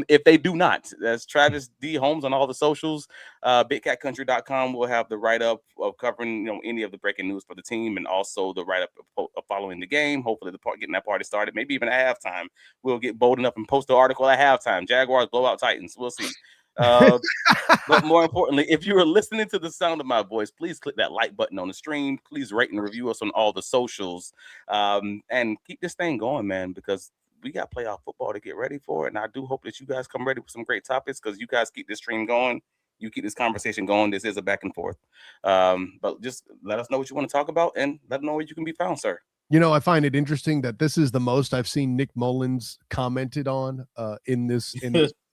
if they do not. That's Travis D. Holmes on all the socials. BigCatCountry.com will have the write-up of covering any of the breaking news for the team, and also the write-up of following the game. Hopefully, getting that party started. Maybe even at halftime, we'll get bold enough and post the article at halftime. Jaguars blow out Titans. We'll see. But more importantly, if you are listening to the sound of my voice, please click that like button on the stream. Please rate and review us on all the socials, and keep this thing going, man, because we got playoff football to get ready for. And I do hope that you guys come ready with some great topics, because you guys keep this stream going. You keep this conversation going. This is a back and forth. But just let us know what you want to talk about, and let us know where you can be found, sir. I find it interesting that this is the most I've seen Nick Mullins commented on in this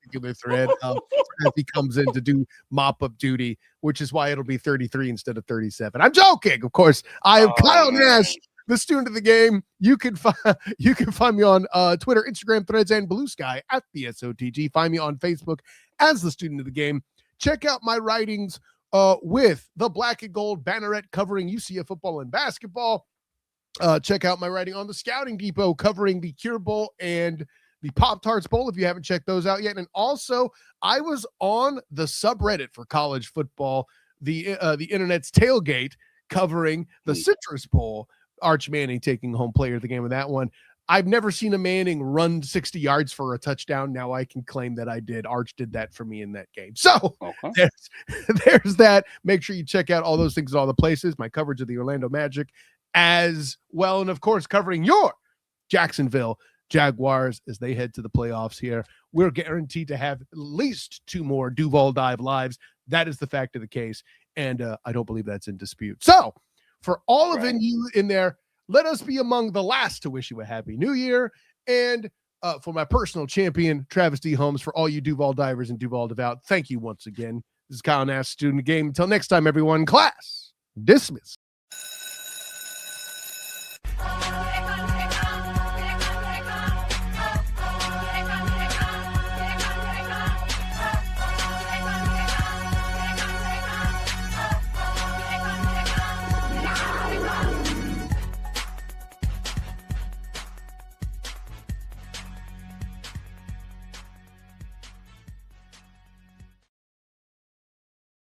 particular thread as he comes in to do mop-up duty, which is why it'll be 33 instead of 37. I'm joking, of course. I am Kyle Nash, the student of the game. You can find me on Twitter, Instagram, Threads, and Blue Sky at the SOTG. Find me on Facebook as the student of the game. Check out my writings with the Black and Gold banneret covering UCF football and basketball. Check out my writing on the Scouting Depot covering the Cure Bowl and the Pop-Tarts Bowl if you haven't checked those out yet. And also, I was on the subreddit for college football, the internet's tailgate, covering the Citrus Bowl. Arch Manning taking home player of the game with that one. I've never seen a Manning run 60 yards for a touchdown. Now I can claim that I did. Arch did that for me in that game. So there's that. Make sure you check out all those things at all the places. My coverage of the Orlando Magic as well. And of course, covering your Jacksonville Jaguars as they head to the playoffs here. We're guaranteed to have at least 2 more Duval Dive lives. That is the fact of the case. And I don't believe that's in dispute. So for all of you in there, let us be among the last to wish you a happy new year. And for my personal champion, Travis D. Holmes, for all you Duval divers and Duval devout, thank you once again. This is Kyle Nash, student game. Until next time, everyone, class dismissed.